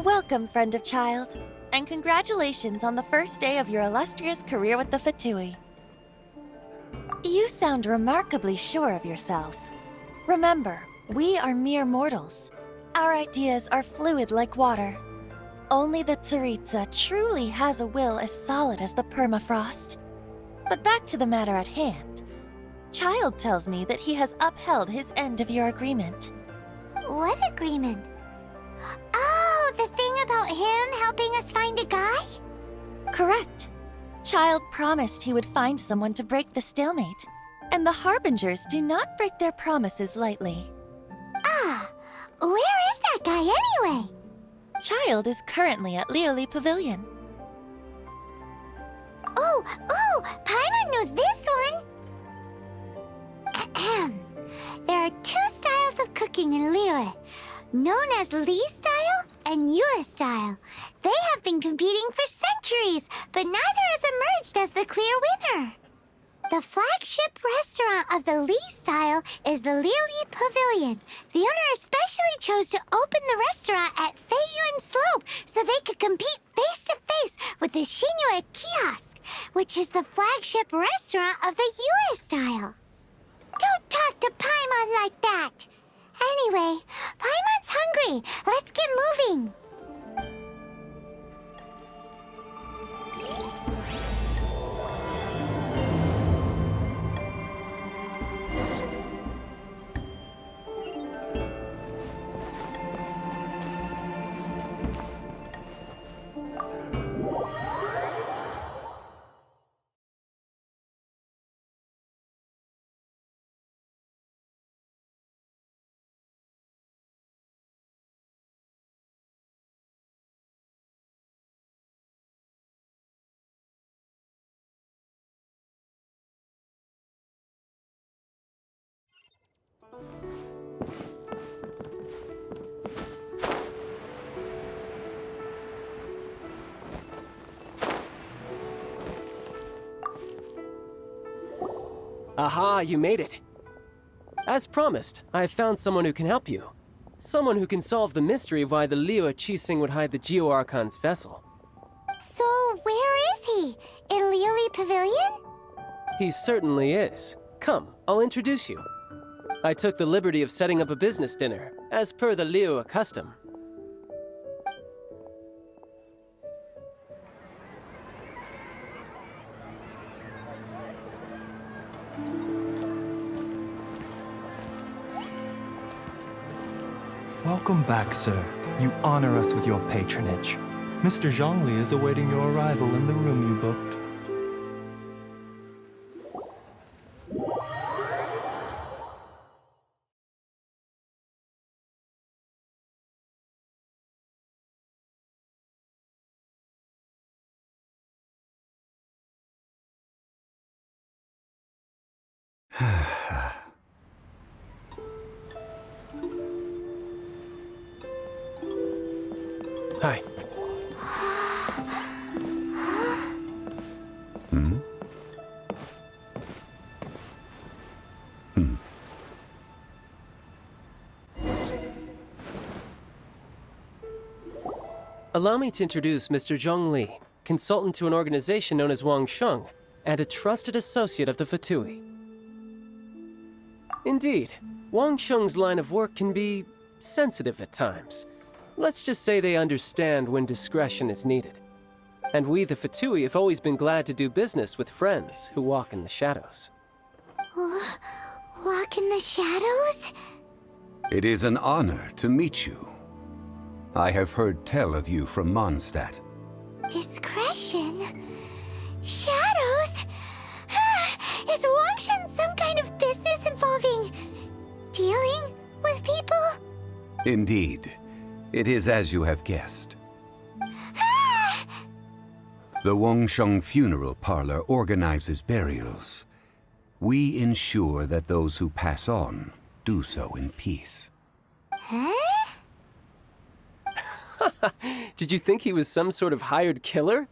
Welcome, friend of child, and congratulations on the first day of your illustrious career with the Fatui. You sound remarkably sure of yourself. Remember, we are mere mortals. Our ideas are fluid like water. Only the Tsaritsa truly has a will as solid as the permafrost. But back to the matter at hand. Child tells me that he has upheld his end of your agreement. What agreement? Oh, the thing about him helping us find a guy? Correct. Child promised he would find someone to break the stalemate. And the Harbingers do not break their promises lightly. Ah, where is that guy anyway? Child is currently at Lioli Pavilion. Oh, Paimon knows this one! Ahem. There are two styles of cooking in Liyue, known as Li style and Yue style. They have been competing for centuries, but neither has emerged as the clear winner. The flagship restaurant of the Li style is the Lioli Pavilion. The owner especially chose to open the restaurant at Feiyuan Slope so they could compete face-to-face with the Shinue Kiosk, which is the flagship restaurant of the Yue style. Don't talk to Paimon like that! Anyway, Paimon's hungry. Let's get moving. Aha, you made it. As promised, I have found someone who can help you. Someone who can solve the mystery of why the Liyue Qixing would hide the Geo-Archon's vessel. So, where is he? In Lioli Pavilion? He certainly is. Come, I'll introduce you. I took the liberty of setting up a business dinner, as per the Liyue custom. Welcome back, sir. You honor us with your patronage. Mr. Zhongli is awaiting your arrival in the room you booked. Hi. Allow me to introduce Mr. Zhong Li, consultant to an organization known as Wang Sheng, and a trusted associate of the Fatui. Indeed, Wang Sheng's line of work can be sensitive at times. Let's just say they understand when discretion is needed. And we, the Fatui, have always been glad to do business with friends who walk in the shadows. Walk in the shadows? It is an honor to meet you. I have heard tell of you from Mondstadt. Discretion? Shadows? Is Wangshan some kind of business involving dealing with people? Indeed. It is as you have guessed. The Wangsheng Funeral Parlor organizes burials. We ensure that those who pass on do so in peace. Huh? Did you think he was some sort of hired killer?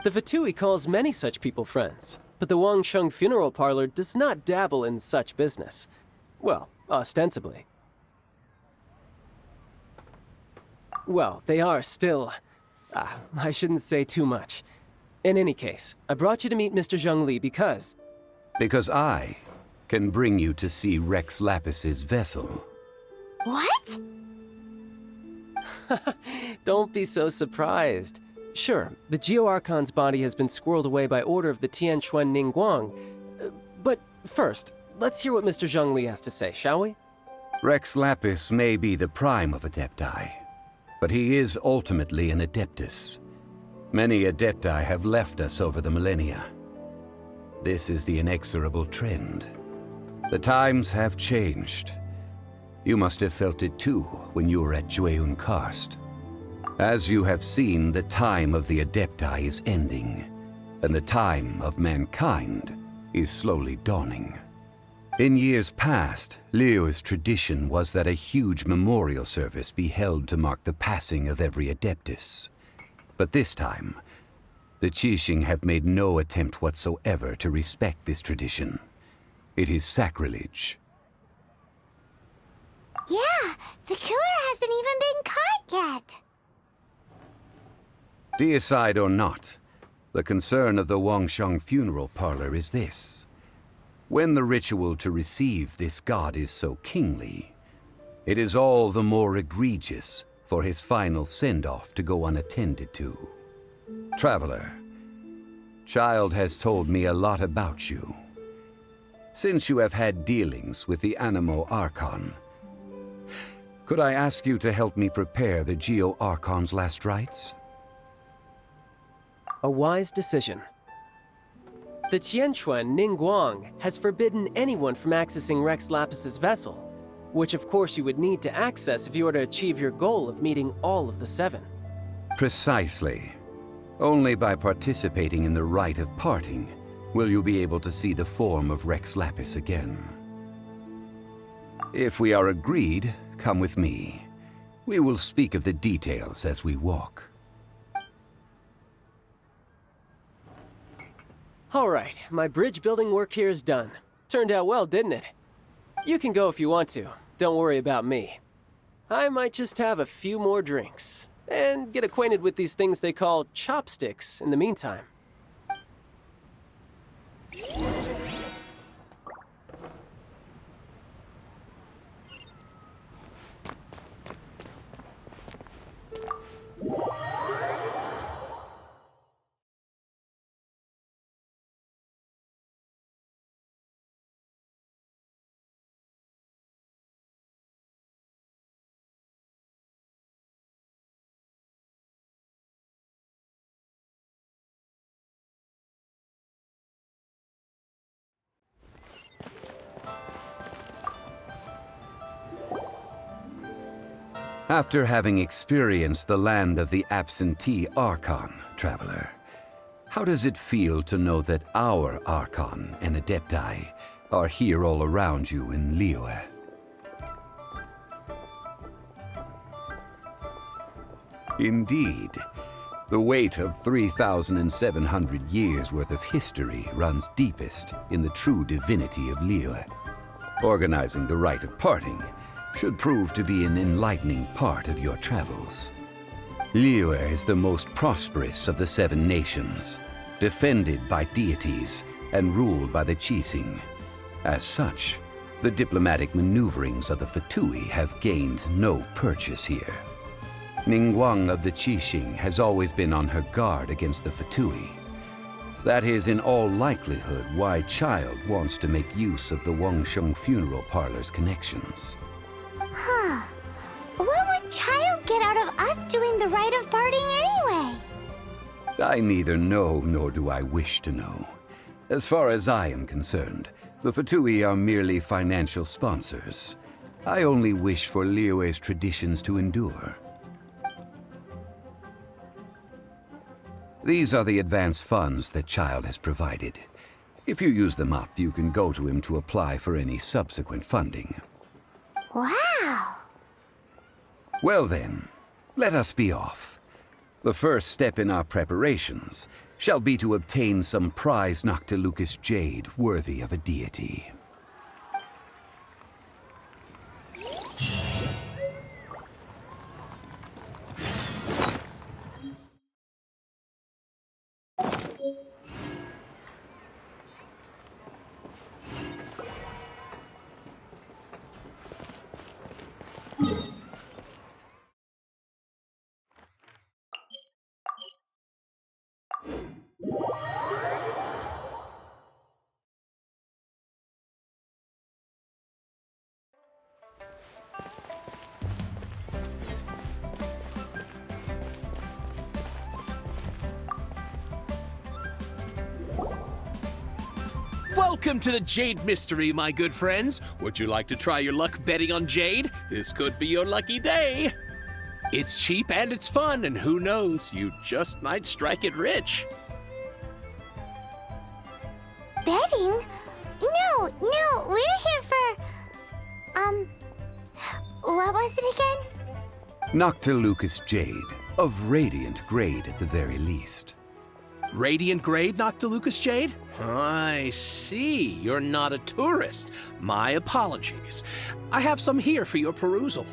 The Fatui calls many such people friends, but the Wangsheng Funeral Parlor does not dabble in such business. Well, ostensibly. Well, they are still... I shouldn't say too much. In any case, I brought you to meet Mr. Zhongli because... Because I can bring you to see Rex Lapis's vessel. What? Don't be so surprised. Sure, the Geo-Archon's body has been squirreled away by order of the Tianquan Ningguang. But first, let's hear what Mr. Zhongli has to say, shall we? Rex Lapis may be the prime of Adepti, but he is ultimately an Adeptus. Many Adepti have left us over the millennia. This is the inexorable trend. The times have changed. You must have felt it too when you were at Jueyun Karst. As you have seen, the time of the Adepti is ending, and the time of mankind is slowly dawning. In years past, Liyue's tradition was that a huge memorial service be held to mark the passing of every Adeptus. But this time, the Qixing have made no attempt whatsoever to respect this tradition. It is sacrilege. Yeah, the killer hasn't even been caught yet. Deicide or not, the concern of the Wangsheng Funeral Parlor is this. When the ritual to receive this god is so kingly, it is all the more egregious for his final send-off to go unattended to. Traveler, Child has told me a lot about you. Since you have had dealings with the Animo Archon, could I ask you to help me prepare the Geo Archon's last rites? A wise decision. The Tianquan Ningguang has forbidden anyone from accessing Rex Lapis's vessel, which of course you would need to access if you were to achieve your goal of meeting all of the seven. Precisely. Only by participating in the rite of parting will you be able to see the form of Rex Lapis again. If we are agreed, come with me. We will speak of the details as we walk. All right, my bridge building work here is done. Turned out well, didn't it? You can go if you want to. Don't worry about me. I might just have a few more drinks and get acquainted with these things they call chopsticks in the meantime. After having experienced the land of the absentee Archon, Traveler, how does it feel to know that our Archon and Adepti are here all around you in Liyue? Indeed, the weight of 3,700 years' worth of history runs deepest in the true divinity of Liyue. Organizing the rite of parting should prove to be an enlightening part of your travels. Liyue is the most prosperous of the seven nations, defended by deities and ruled by the Qixing. As such, the diplomatic maneuverings of the Fatui have gained no purchase here. Ningguang of the Qixing has always been on her guard against the Fatui. That is in all likelihood why Child wants to make use of the Wangsheng Funeral Parlor's connections. Huh. What would Child get out of us doing the rite of parting anyway? I neither know nor do I wish to know. As far as I am concerned, the Fatui are merely financial sponsors. I only wish for Liyue's traditions to endure. These are the advance funds that Child has provided. If you use them up, you can go to him to apply for any subsequent funding. Wow! Well then, let us be off. The first step in our preparations shall be to obtain some prize Noctilucous jade worthy of a deity. Welcome to the Jade Mystery, my good friends. Would you like to try your luck betting on Jade? This could be your lucky day. It's cheap and it's fun, and who knows, you just might strike it rich. Betting? No, we're here for... what was it again? Noctilucous jade, of radiant grade at the very least. Radiant grade, Noctilucous jade? I see. You're not a tourist. My apologies. I have some here for your perusal.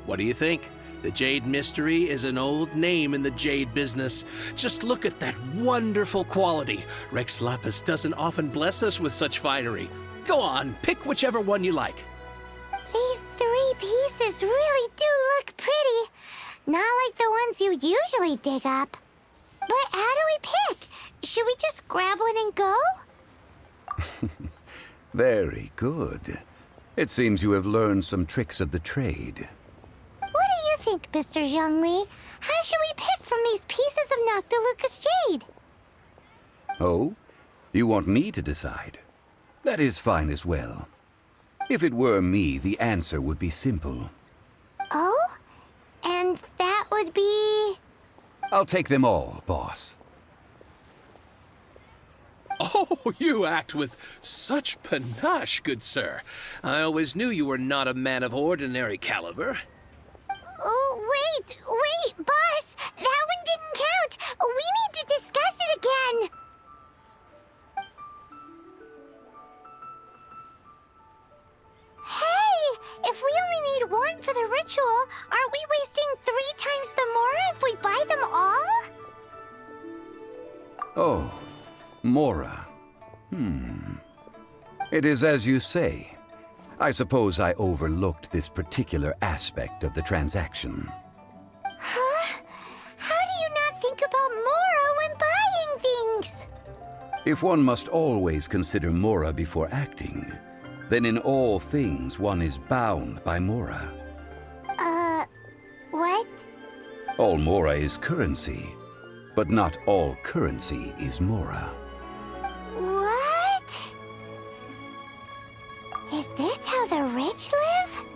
What do you think? The Jade Mystery is an old name in the jade business. Just look at that wonderful quality. Rex Lapis doesn't often bless us with such finery. Go on, pick whichever one you like. These 3 pieces really do look pretty. Not like the ones you usually dig up. But how do we pick? Should we just grab one and go? Very good. It seems you have learned some tricks of the trade. What do you think, Mr. Zhongli? How should we pick from these pieces of Noctilucous jade? Oh? You want me to decide? That is fine as well. If it were me, the answer would be simple. Oh? And that would be... I'll take them all, boss. Oh, you act with such panache, good sir. I always knew you were not a man of ordinary caliber. Oh, wait, boss! That one didn't count! We need to discuss it again! Hey! If we only need one for the ritual, aren't we wasting 3 times the Mora if we buy them all? Oh, Mora. It is as you say. I suppose I overlooked this particular aspect of the transaction. Huh? How do you not think about Mora when buying things? If one must always consider Mora before acting, then in all things one is bound by Mora. What? All Mora is currency, but not all currency is Mora. What? Is this how the rich live?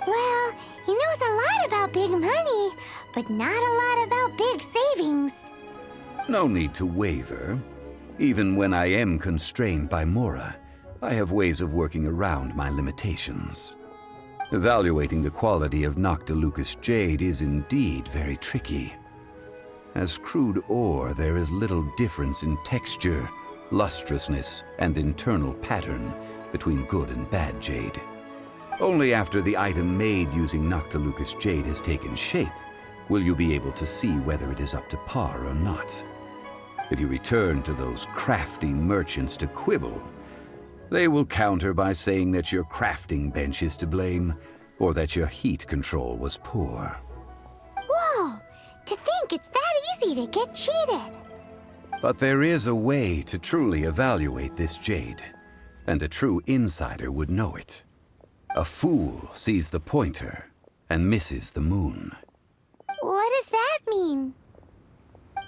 Well, he knows a lot about big money, but not a lot about big savings. No need to waver. Even when I am constrained by Mora, I have ways of working around my limitations. Evaluating the quality of Noctilucous jade is indeed very tricky. As crude ore, there is little difference in texture, lustrousness, and internal pattern between good and bad jade. Only after the item made using Noctilucous jade has taken shape will you be able to see whether it is up to par or not. If you return to those crafty merchants to quibble, they will counter by saying that your crafting bench is to blame, or that your heat control was poor. Whoa! To think it's that easy to get cheated. But there is a way to truly evaluate this jade, and a true insider would know it. A fool sees the pointer and misses the moon. What does that mean?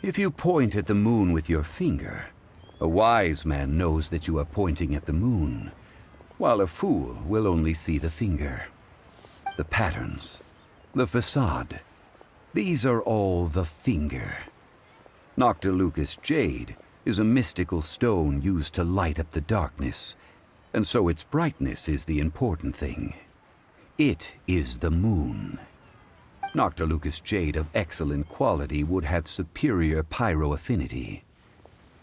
If you point at the moon with your finger, a wise man knows that you are pointing at the moon, while a fool will only see the finger. The patterns, the facade. These are all the finger. Noctilucous jade is a mystical stone used to light up the darkness, and so its brightness is the important thing. It is the moon. Noctilucous jade of excellent quality would have superior pyro affinity.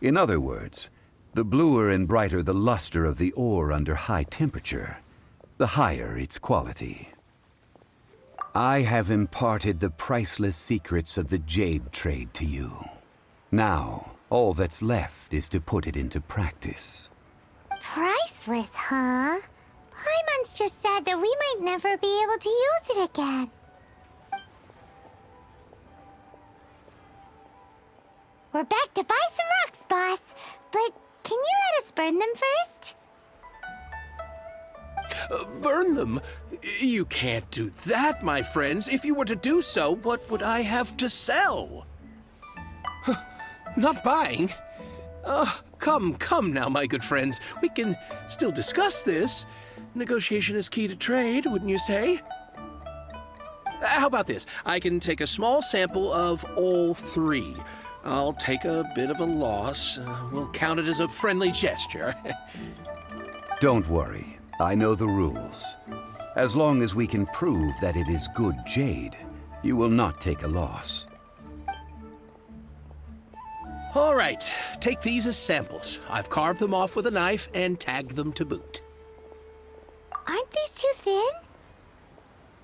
In other words, the bluer and brighter the luster of the ore under high temperature, the higher its quality. I have imparted the priceless secrets of the jade trade to you. Now, all that's left is to put it into practice. Priceless, huh? Paimon's just said that we might never be able to use it again. We're back to buy some rocks, boss. But can you let us burn them first? Burn them? You can't do that, my friends. If you were to do so, what would I have to sell? Not buying? Come now, my good friends. We can still discuss this. Negotiation is key to trade, wouldn't you say? How about this? I can take a small sample of all three. I'll take a bit of a loss. We'll count it as a friendly gesture. Don't worry, I know the rules. As long as we can prove that it is good jade, you will not take a loss. All right, take these as samples. I've carved them off with a knife and tagged them to boot. Aren't these too thin?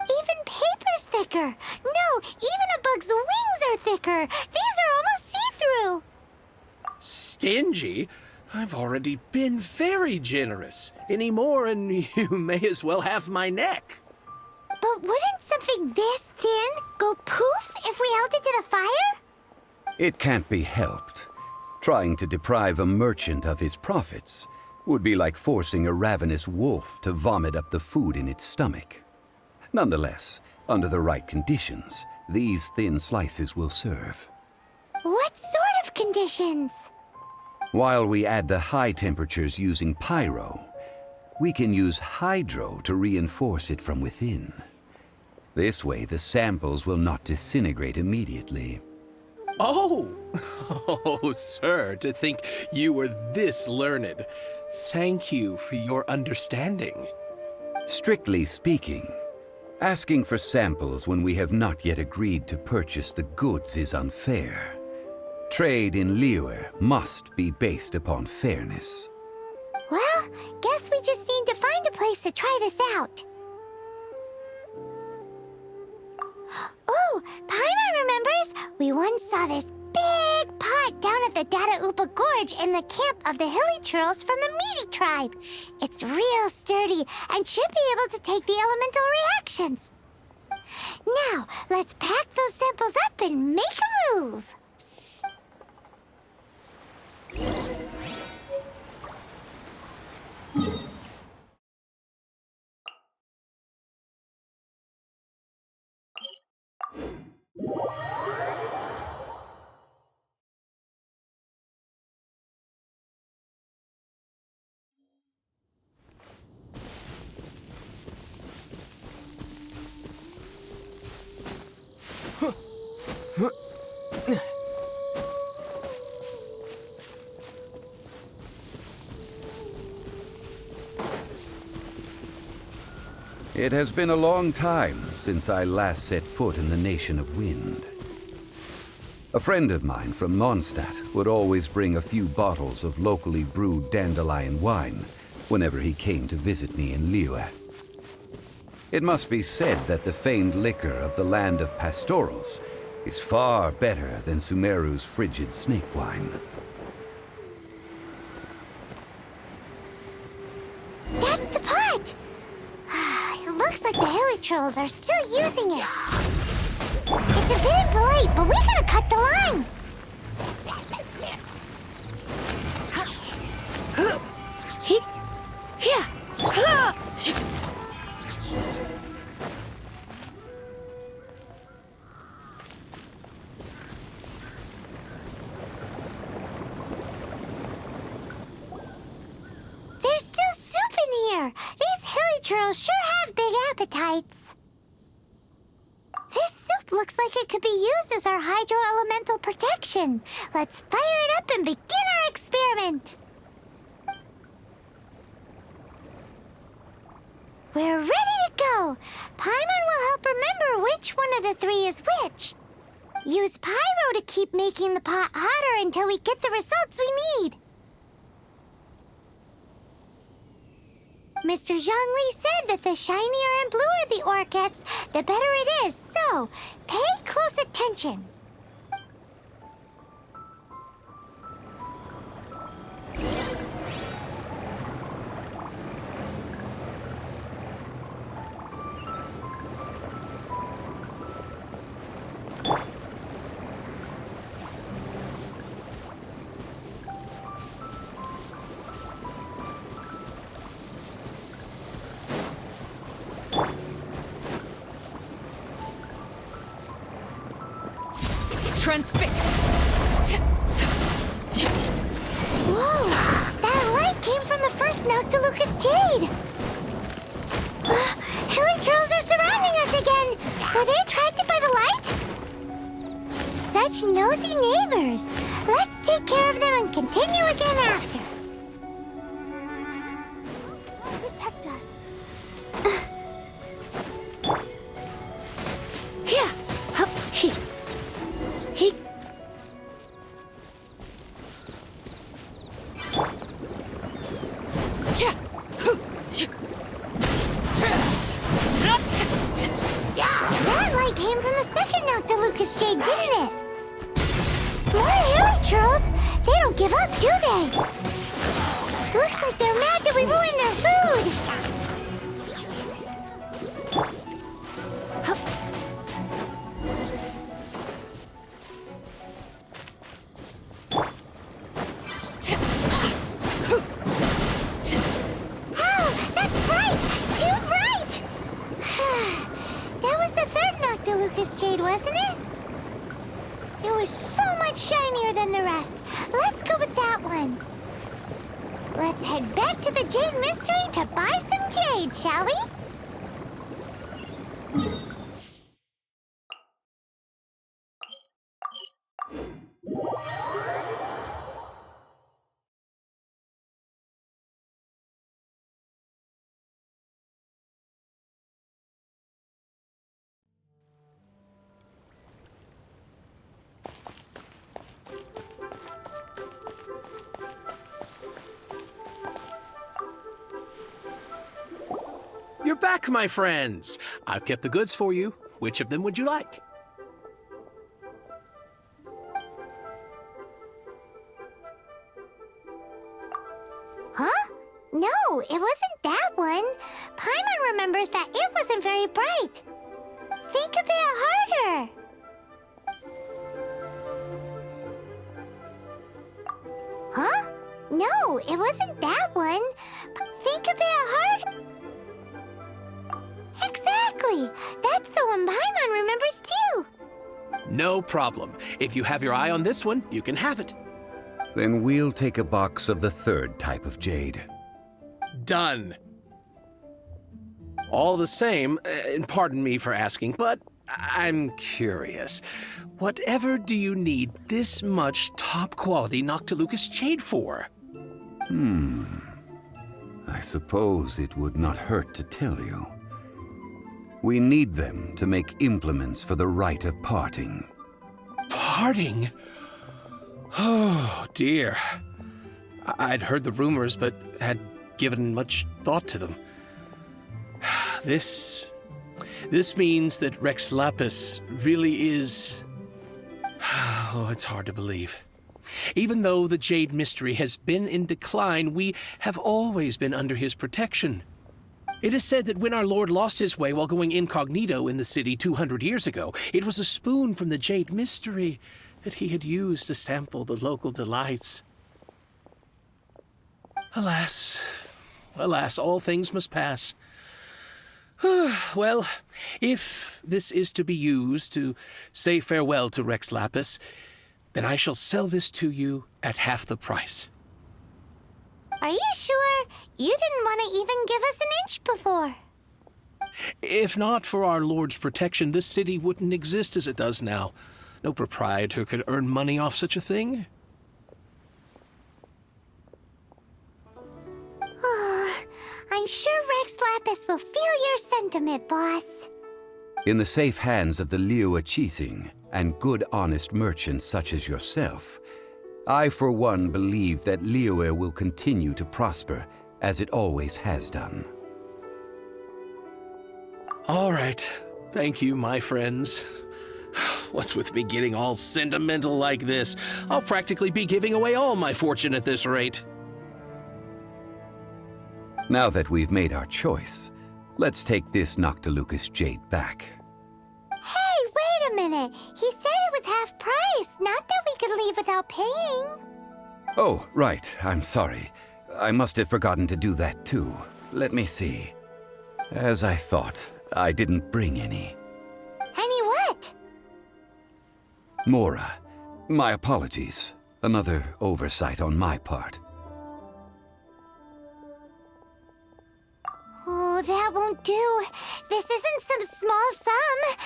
Even paper's thicker. No, even a bug's wings are thicker. These are almost see-through. Stingy? I've already been very generous. Any more and you may as well have my neck. But wouldn't something this thin go poof if we held it to the fire? It can't be helped. Trying to deprive a merchant of his profits would be like forcing a ravenous wolf to vomit up the food in its stomach. Nonetheless, under the right conditions, these thin slices will serve. What sort of conditions? While we add the high temperatures using pyro, we can use hydro to reinforce it from within. This way, the samples will not disintegrate immediately. Oh! Oh, sir, to think you were this learned. Thank you for your understanding. Strictly speaking, asking for samples when we have not yet agreed to purchase the goods is unfair. Trade in Liyue must be based upon fairness. Well, guess we just need to find a place to try this out. Oh, Paimon remembers we once saw this big pot down at the Dada Upa Gorge in the camp of the hilly churls from the Meaty tribe. It's real sturdy and should be able to take the elemental reactions. Now, let's pack those samples up and make a move. It has been a long time since I last set foot in the Nation of Wind. A friend of mine from Mondstadt would always bring a few bottles of locally brewed dandelion wine whenever he came to visit me in Liyue. It must be said that the famed liquor of the land of pastorals is far better than Sumeru's frigid snake wine. That's the pot! It looks like the hilly trolls are still using it. It's a bit impolite, but we gotta cut the line. There's still soup in here. These hilly trolls sure have big appetites. Looks like it could be used as our hydro-elemental protection. Let's fire it up and begin our experiment. We're ready to go. Paimon will help remember which one of the three is which. Use Pyro to keep making the pot hotter until we get the results we need. Mr. Zhongli said that the shinier and bluer the ore gets, the better it is, so pay close attention. Transfixed! Whoa! That light came from the first Noctilucous Jade! Hilly trolls are surrounding us again! Were they attracted by the light? Such nosy neighbors! Let's take care of them and continue again after. Protect us. Here! Hup, he. He. Yeah! That light came from the second Noctilucous Jade, didn't it? More hilly trolls! They don't give up, do they? Looks like they're mad that we ruined their food! Hup. Oh, that's bright! Too bright! That was the third Noctilucous Jade, wasn't it? It was so much shinier than the rest. Let's go with that one. Let's head back to the Jade Mystery to buy some jade, shall we? You're back, my friends. I've kept the goods for you. Which of them would you like? Huh? No, it wasn't that one. Paimon remembers that it wasn't very bright. Think a bit harder. Huh? No, it wasn't that one. Think a bit harder. Exactly! That's the one Paimon remembers too! No problem. If you have your eye on this one, you can have it. Then we'll take a box of the third type of jade. Done. All the same, and pardon me for asking, but I'm curious. Whatever do you need this much top-quality Noctilucous Jade for? I suppose it would not hurt to tell you. We need them to make implements for the rite of parting. Parting? Oh, dear. I'd heard the rumors, but had given much thought to them. This means that Rex Lapis really is... Oh, it's hard to believe. Even though the Jade Mystery has been in decline, we have always been under his protection. It is said that when our Lord lost his way while going incognito in the city 200 years ago, it was a spoon from the Jade Mystery that he had used to sample the local delights. Alas, alas, all things must pass. Well, if this is to be used to say farewell to Rex Lapis, then I shall sell this to you at half the price. Are you sure? You didn't want to even give us an inch before. If not for our Lord's protection, this city wouldn't exist as it does now. No proprietor could earn money off such a thing. I'm sure Rex Lapis will feel your sentiment, boss. In the safe hands of the Liyue Qixing and good honest merchants such as yourself, I for one believe that Liyue will continue to prosper as it always has done. All right. Thank you, my friends. What's with me getting all sentimental like this? I'll practically be giving away all my fortune at this rate. Now that we've made our choice, let's take this Noctilucous jade back. Hey, wait a minute. He said it was half price, not that we could leave without paying. Oh, right. I'm sorry. I must have forgotten to do that too. Let me see. As I thought, I didn't bring any. Any what? Mora, my apologies. Another oversight on my part. Oh, that won't do. This isn't some small sum.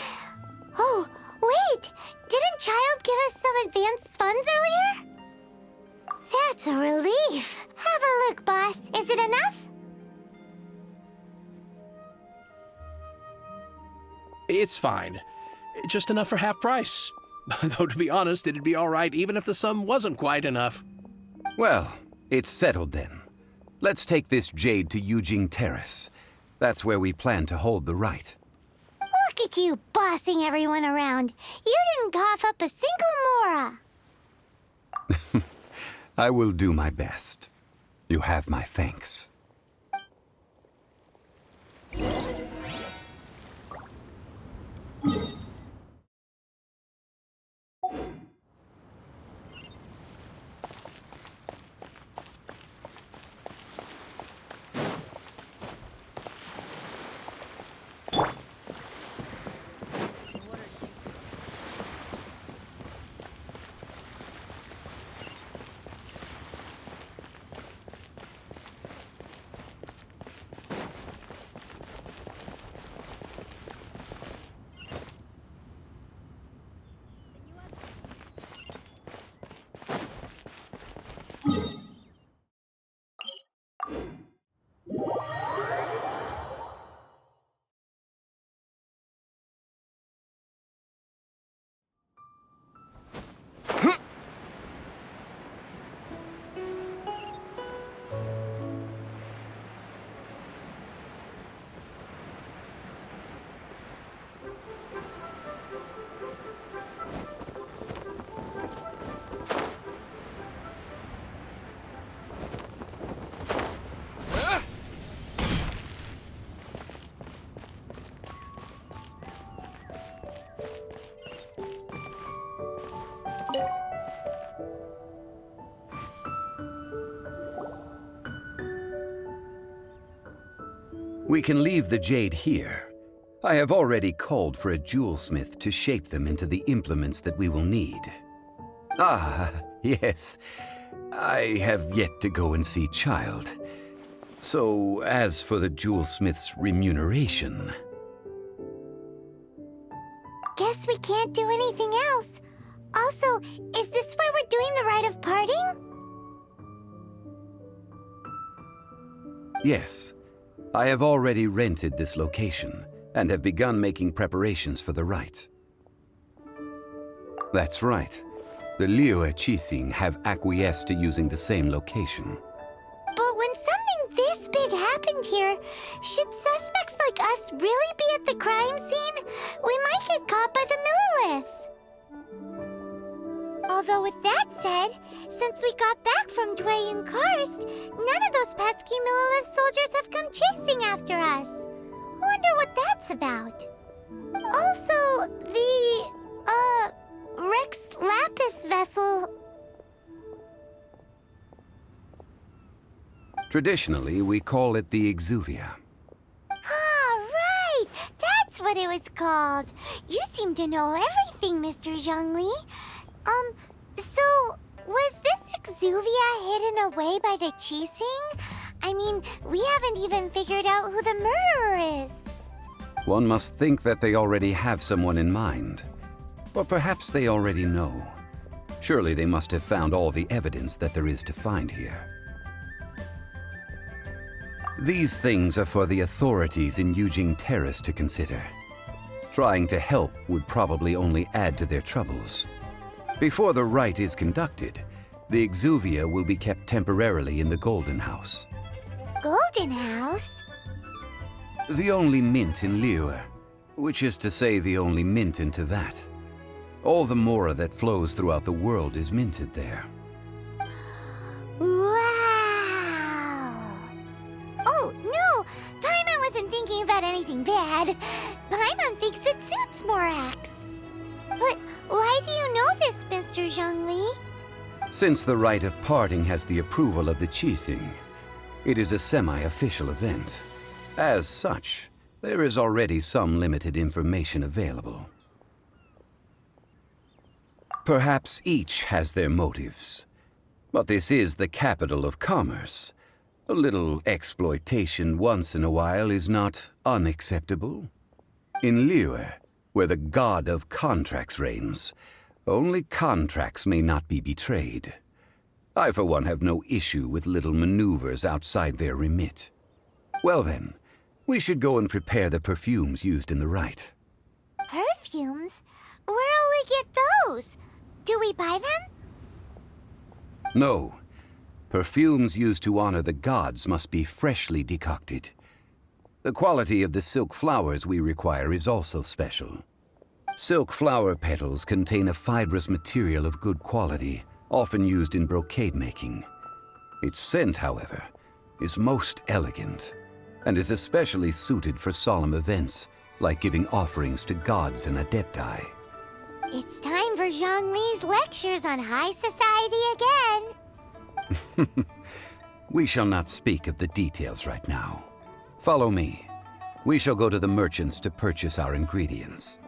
Oh, wait! Didn't Child give us some advanced funds earlier? That's a relief. Have a look, boss. Is it enough? It's fine. Just enough for half price. Though to be honest, it'd be all right even if the sum wasn't quite enough. Well, it's settled then. Let's take this jade to Yujing Terrace. That's where we plan to hold the rite. Look at you bossing everyone around. You didn't cough up a single Mora. I will do my best. You have my thanks. We can leave the jade here. I have already called for a jewelsmith to shape them into the implements that we will need. Ah, yes. I have yet to go and see Child. So, as for the jewelsmith's remuneration... Guess we can't do anything else. Also, is this where we're doing the rite of parting? Yes. I have already rented this location, and have begun making preparations for the rite. That's right. The Liyue Qixing have acquiesced to using the same location. But when something this big happened here, should suspects like us really be at the crime scene? We might get caught by the Monoliths. Although with that said, since we got back from Dwayne Karst, none of those pesky Monolith soldiers have come chasing after us. I wonder what that's about. Also, the, Rex Lapis vessel... Traditionally, we call it the Exuvia. Ah, right! That's what it was called. You seem to know everything, Mr. Zhongli. So, was this Exuvia hidden away by the Qixing? I mean, we haven't even figured out who the murderer is. One must think that they already have someone in mind. Or perhaps they already know. Surely they must have found all the evidence that there is to find here. These things are for the authorities in Yujing Terrace to consider. Trying to help would probably only add to their troubles. Before the rite is conducted, the Exuvia will be kept temporarily in the Golden House. Golden House? The only mint in Liyue, which is to say the only mint in Teyvat. All the mora that flows throughout the world is minted there. Wow! Oh, no! Paimon wasn't thinking about anything bad. Paimon thinks it suits Morax. But why do you know this, Mr. Zhongli? Since the rite of parting has the approval of the Qixing, it is a semi-official event. As such, there is already some limited information available. Perhaps each has their motives. But this is the capital of commerce. A little exploitation once in a while is not unacceptable. In Liyue, where the god of contracts reigns, only contracts may not be betrayed. I, for one, have no issue with little maneuvers outside their remit. Well then, we should go and prepare the perfumes used in the rite. Perfumes? Where'll we get those? Do we buy them? No. Perfumes used to honor the gods must be freshly decocted. The quality of the silk flowers we require is also special. Silk flower petals contain a fibrous material of good quality, often used in brocade making. Its scent, however, is most elegant, and is especially suited for solemn events, like giving offerings to gods and adepti. It's time for Zhongli's lectures on high society again. We shall not speak of the details right now. Follow me. We shall go to the merchants to purchase our ingredients.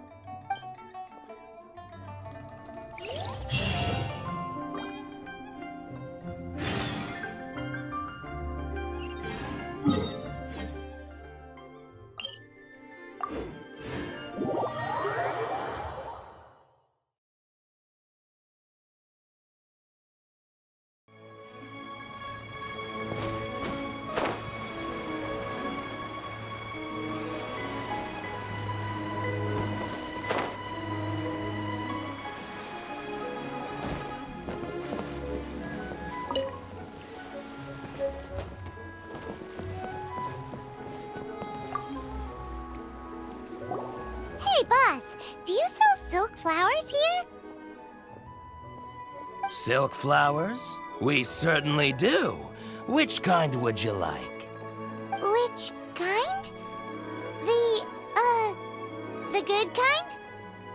Hey, boss, do you sell silk flowers here? Silk flowers? We certainly do. Which kind would you like? Which kind? The good kind?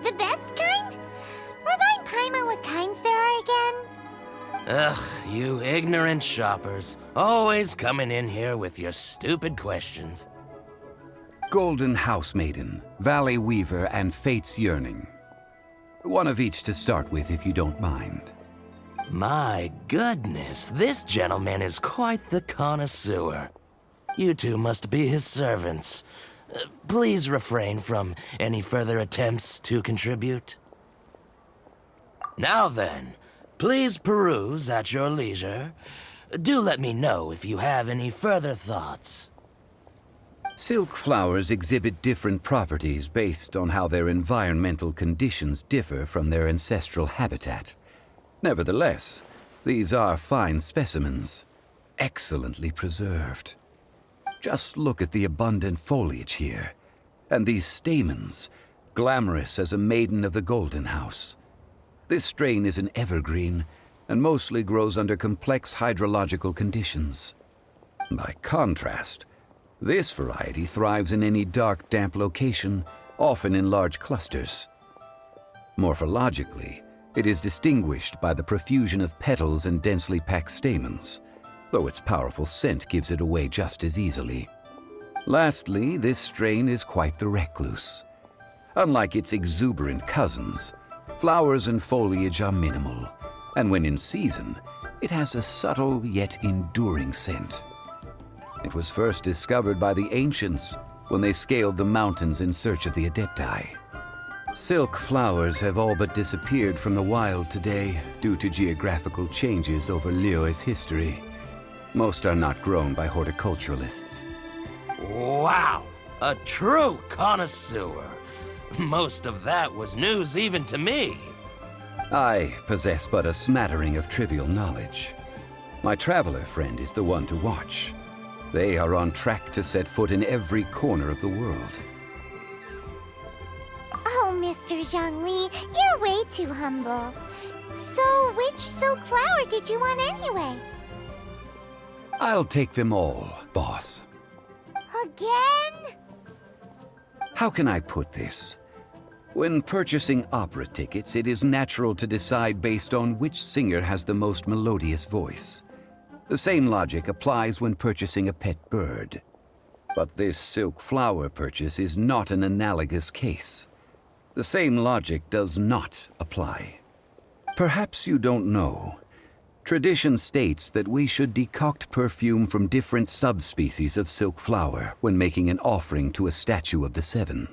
The best kind? Remind Paimon what kinds there are again. Ugh, you ignorant shoppers. Always coming in here with your stupid questions. Golden House Maiden, Valley Weaver, and Fate's Yearning. One of each to start with, if you don't mind. My goodness, this gentleman is quite the connoisseur. You two must be his servants. Please refrain from any further attempts to contribute. Now then, please peruse at your leisure. Do let me know if you have any further thoughts. Silk flowers exhibit different properties based on how their environmental conditions differ from their ancestral habitat. Nevertheless, these are fine specimens, excellently preserved. Just look at the abundant foliage here, and these stamens, glamorous as a maiden of the Golden House. This strain is an evergreen, and mostly grows under complex hydrological conditions. By contrast, this variety thrives in any dark, damp location, often in large clusters. Morphologically, it is distinguished by the profusion of petals and densely packed stamens, though its powerful scent gives it away just as easily. Lastly, this strain is quite the recluse. Unlike its exuberant cousins, flowers and foliage are minimal, and when in season, it has a subtle yet enduring scent. It was first discovered by the ancients, when they scaled the mountains in search of the Adepti. Silk flowers have all but disappeared from the wild today due to geographical changes over Liyue's history. Most are not grown by horticulturalists. Wow! A true connoisseur. Most of that was news even to me. I possess but a smattering of trivial knowledge. My traveler friend is the one to watch. They are on track to set foot in every corner of the world. Oh, Mr. Zhongli, you're way too humble. So, which silk flower did you want anyway? I'll take them all, boss. Again? How can I put this? When purchasing opera tickets, it is natural to decide based on which singer has the most melodious voice. The same logic applies when purchasing a pet bird. But this silk flower purchase is not an analogous case. The same logic does not apply. Perhaps you don't know. Tradition states that we should decoct perfume from different subspecies of silk flower when making an offering to a statue of the Seven.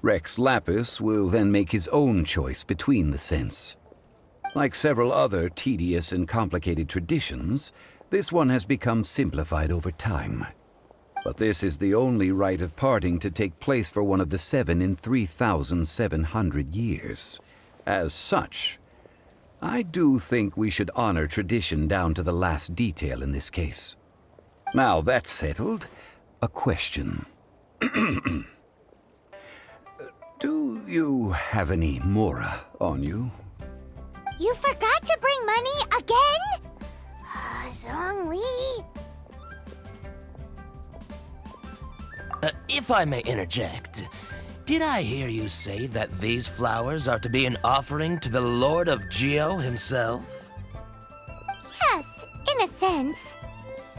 Rex Lapis will then make his own choice between the scents. Like several other tedious and complicated traditions, this one has become simplified over time. But this is the only rite of parting to take place for one of the Seven in 3,700 years. As such, I do think we should honor tradition down to the last detail in this case. Now that's settled, a question. Do you have any mora on you? You forgot to bring money again? Zhongli. If I may interject, did I hear you say that these flowers are to be an offering to the Lord of Geo himself? Yes, in a sense.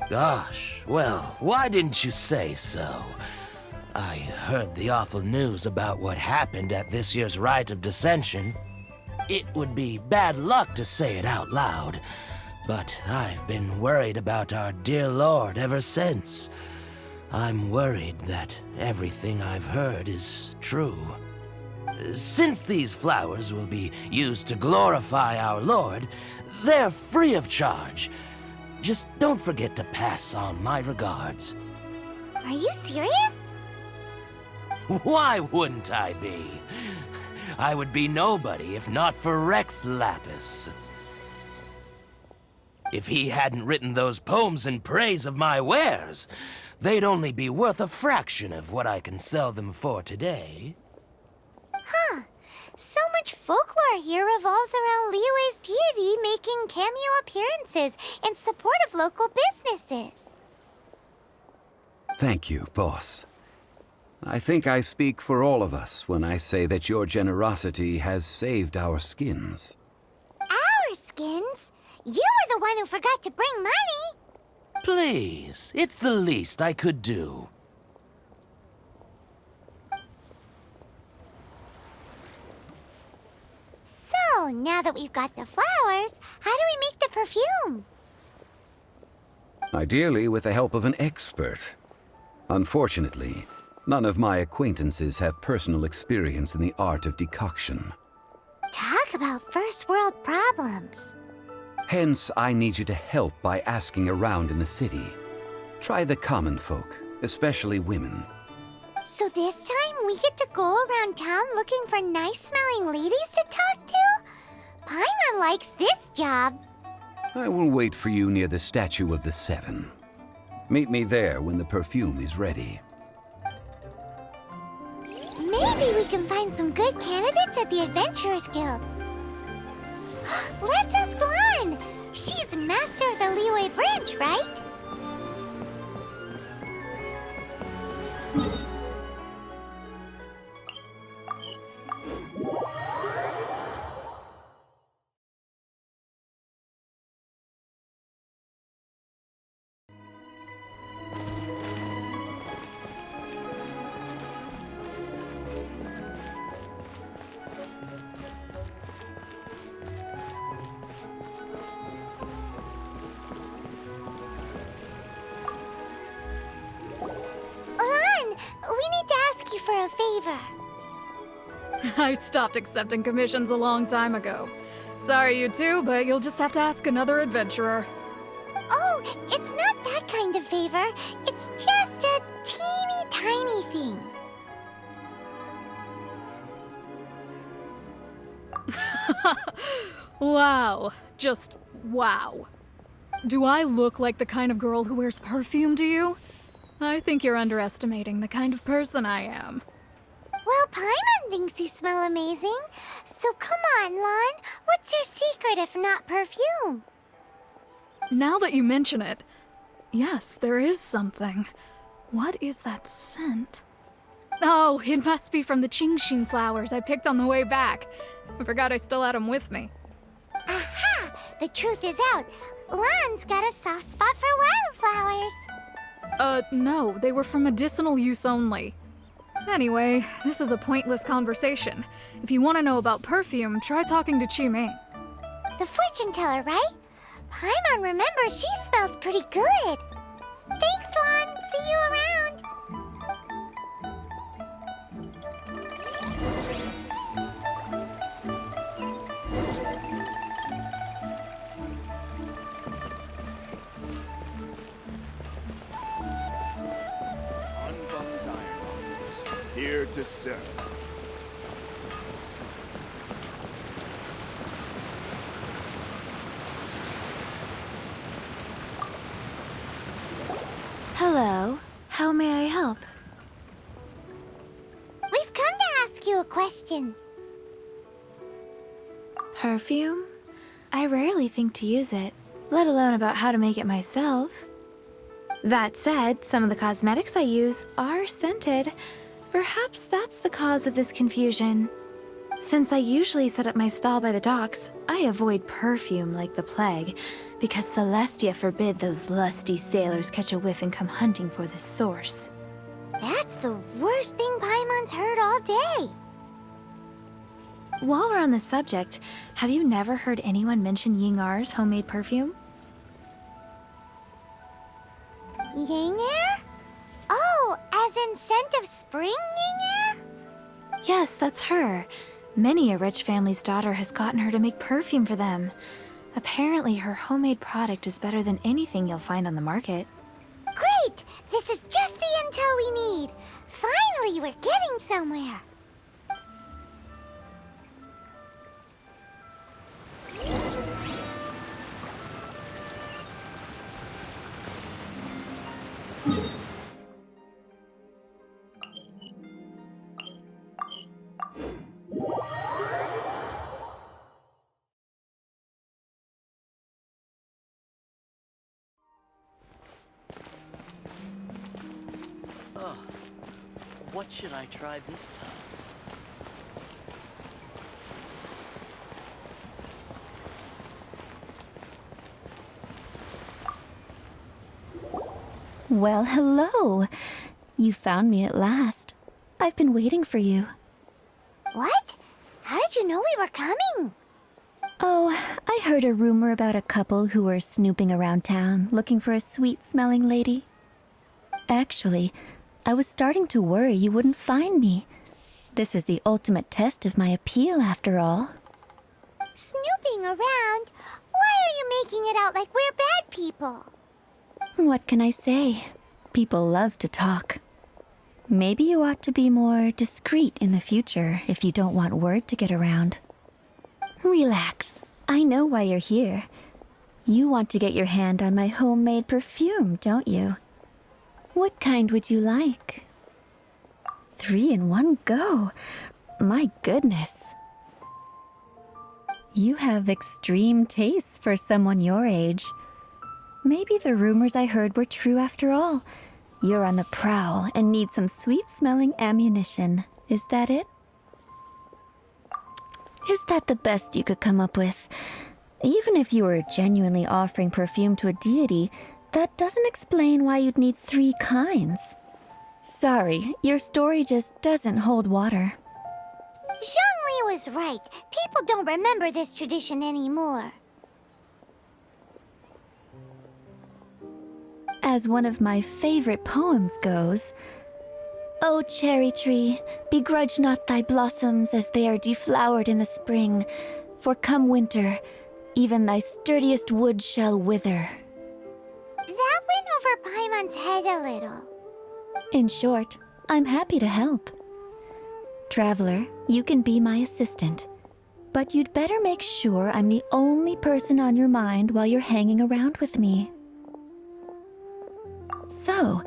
Gosh, well, why didn't you say so? I heard the awful news about what happened at this year's Rite of Dissension. It would be bad luck to say it out loud, but I've been worried about our dear Lord ever since. I'm worried that everything I've heard is true. Since these flowers will be used to glorify our Lord, they're free of charge. Just don't forget to pass on my regards. Are you serious? Why wouldn't I be? I would be nobody if not for Rex Lapis. If he hadn't written those poems in praise of my wares, they'd only be worth a fraction of what I can sell them for today. Huh. So much folklore here revolves around Liyue's deity making cameo appearances in support of local businesses. Thank you, boss. I think I speak for all of us when I say that your generosity has saved our skins. Our skins? You were the one who forgot to bring money. Please, it's the least I could do. So, now that we've got the flowers, how do we make the perfume? Ideally with the help of an expert. Unfortunately, none of my acquaintances have personal experience in the art of decoction. Talk about first world problems. Hence, I need you to help by asking around in the city. Try the common folk, especially women. So this time we get to go around town looking for nice-smelling ladies to talk to? Paimon likes this job. I will wait for you near the statue of the Seven. Meet me there when the perfume is ready. Maybe we can find some good candidates at the Adventurers Guild. Let's ask Lan. She's master of the Liyue branch, right? for a favor. I stopped accepting commissions a long time ago. Sorry, you two, but you'll just have to ask another adventurer. Oh, it's not that kind of favor. It's just a teeny tiny thing. Wow. Just wow. Do I look like the kind of girl who wears perfume to you? I think you're underestimating the kind of person I am. Well, Paimon thinks you smell amazing. So come on, Lon. What's your secret if not perfume? Now that you mention it, yes, there is something. What is that scent? Oh, it must be from the Genshin flowers I picked on the way back. I forgot I still had them with me. Aha! The truth is out. Lon's got a soft spot for wildflowers. No, they were for medicinal use only. Anyway, this is a pointless conversation. If you want to know about perfume, try talking to Qimei. The fortune teller, right? Paimon remembers she smells pretty good. Thanks, Lon. See you around. Unfun's Ironmongers, here to serve. Hello. How may I help? We've come to ask you a question. Perfume? I rarely think to use it, let alone about how to make it myself. That said, some of the cosmetics I use are scented. Perhaps that's the cause of this confusion. Since I usually set up my stall by the docks, I avoid perfume like the plague, because Celestia forbid those lusty sailors catch a whiff and come hunting for the source. That's the worst thing Paimon's heard all day. While we're on the subject, have you never heard anyone mention Yingar's homemade perfume? Yingar? Oh, as in scent of spring Yingar? Yes, that's her. Many a rich family's daughter has gotten her to make perfume for them. Apparently, her homemade product is better than anything you'll find on the market. Great! This is just the intel we need. Finally, we're getting somewhere. What should I try this time? Well, hello. You found me at last. I've been waiting for you. What? How did you know we were coming? Oh, I heard a rumor about a couple who were snooping around town looking for a sweet-smelling lady. Actually, I was starting to worry you wouldn't find me. This is the ultimate test of my appeal, after all. Snooping around? Why are you making it out like we're bad people? What can I say? People love to talk. Maybe you ought to be more discreet in the future if you don't want word to get around. Relax. I know why you're here. You want to get your hand on my homemade perfume, don't you? What kind would you like? 3 in one go. My goodness. You have extreme tastes for someone your age. Maybe the rumors I heard were true after all. You're on the prowl and need some sweet-smelling ammunition. Is that it? Is that the best you could come up with? Even if you were genuinely offering perfume to a deity, that doesn't explain why you'd need 3 kinds. Sorry, your story just doesn't hold water. Zhongli was right. People don't remember this tradition anymore. As one of my favorite poems goes, O cherry tree, begrudge not thy blossoms as they are deflowered in the spring, for come winter, even thy sturdiest wood shall wither. That went over Paimon's head a little. In short, I'm happy to help. Traveler, you can be my assistant, but you'd better make sure I'm the only person on your mind while you're hanging around with me. So,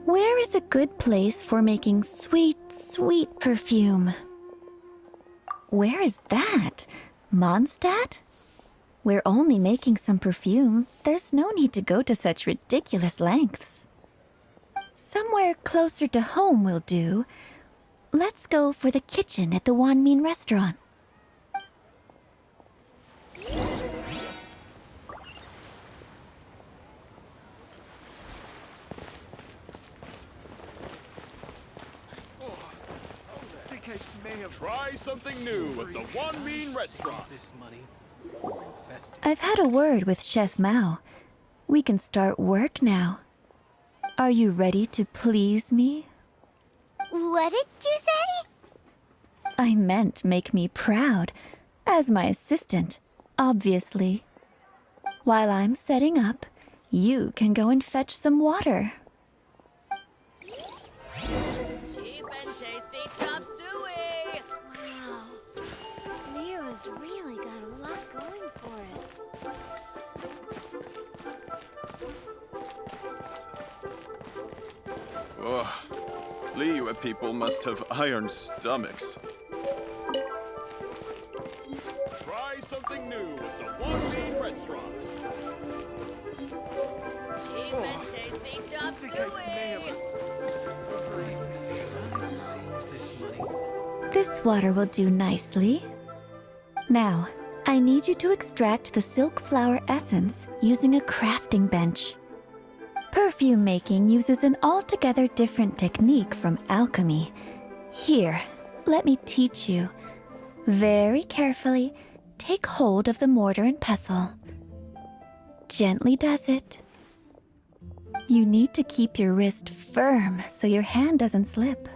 where is a good place for making sweet, sweet perfume? Where is that? Mondstadt? We're only making some perfume. There's no need to go to such ridiculous lengths. Somewhere closer to home will do. Let's go for the kitchen at the Wanmin restaurant. Try something new at the One Mean Restaurant. I've had a word with Chef Mao. We can start work now. Are you ready to please me? What did you say? I meant make me proud. As my assistant, obviously. While I'm setting up, you can go and fetch some water. Cheap and tasty chop suey! Wow. Leo's really got a lot going for it. Ugh. Liyue people must have iron stomachs. Try something new at the One Mean Restaurant. Cheap and tasty chop suey! This water will do nicely. Now, I need you to extract the silk flower essence using a crafting bench. Perfume making uses an altogether different technique from alchemy. Here, let me teach you. Very carefully, take hold of the mortar and pestle. Gently does it. You need to keep your wrist firm so your hand doesn't slip.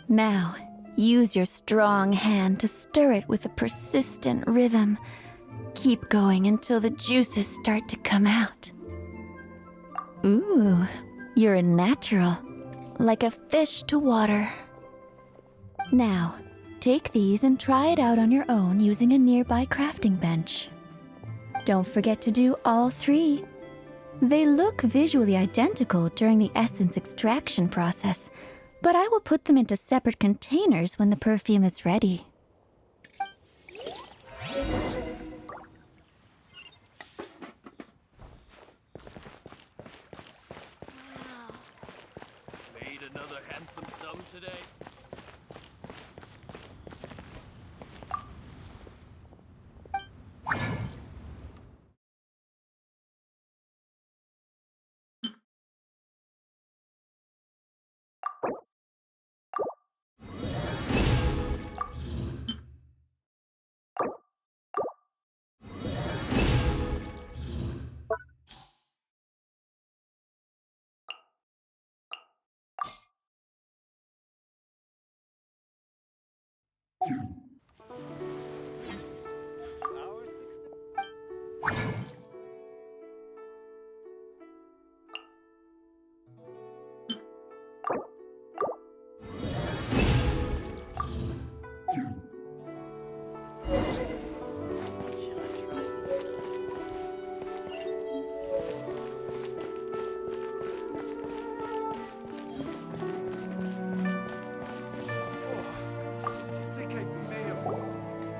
Now, use your strong hand to stir it with a persistent rhythm. Keep going until the juices start to come out. Ooh, you're a natural, like a fish to water. Now, take these and try it out on your own using a nearby crafting bench. Don't forget to do all three. They look visually identical during the essence extraction process, but I will put them into separate containers when the perfume is ready. Made another handsome sum today.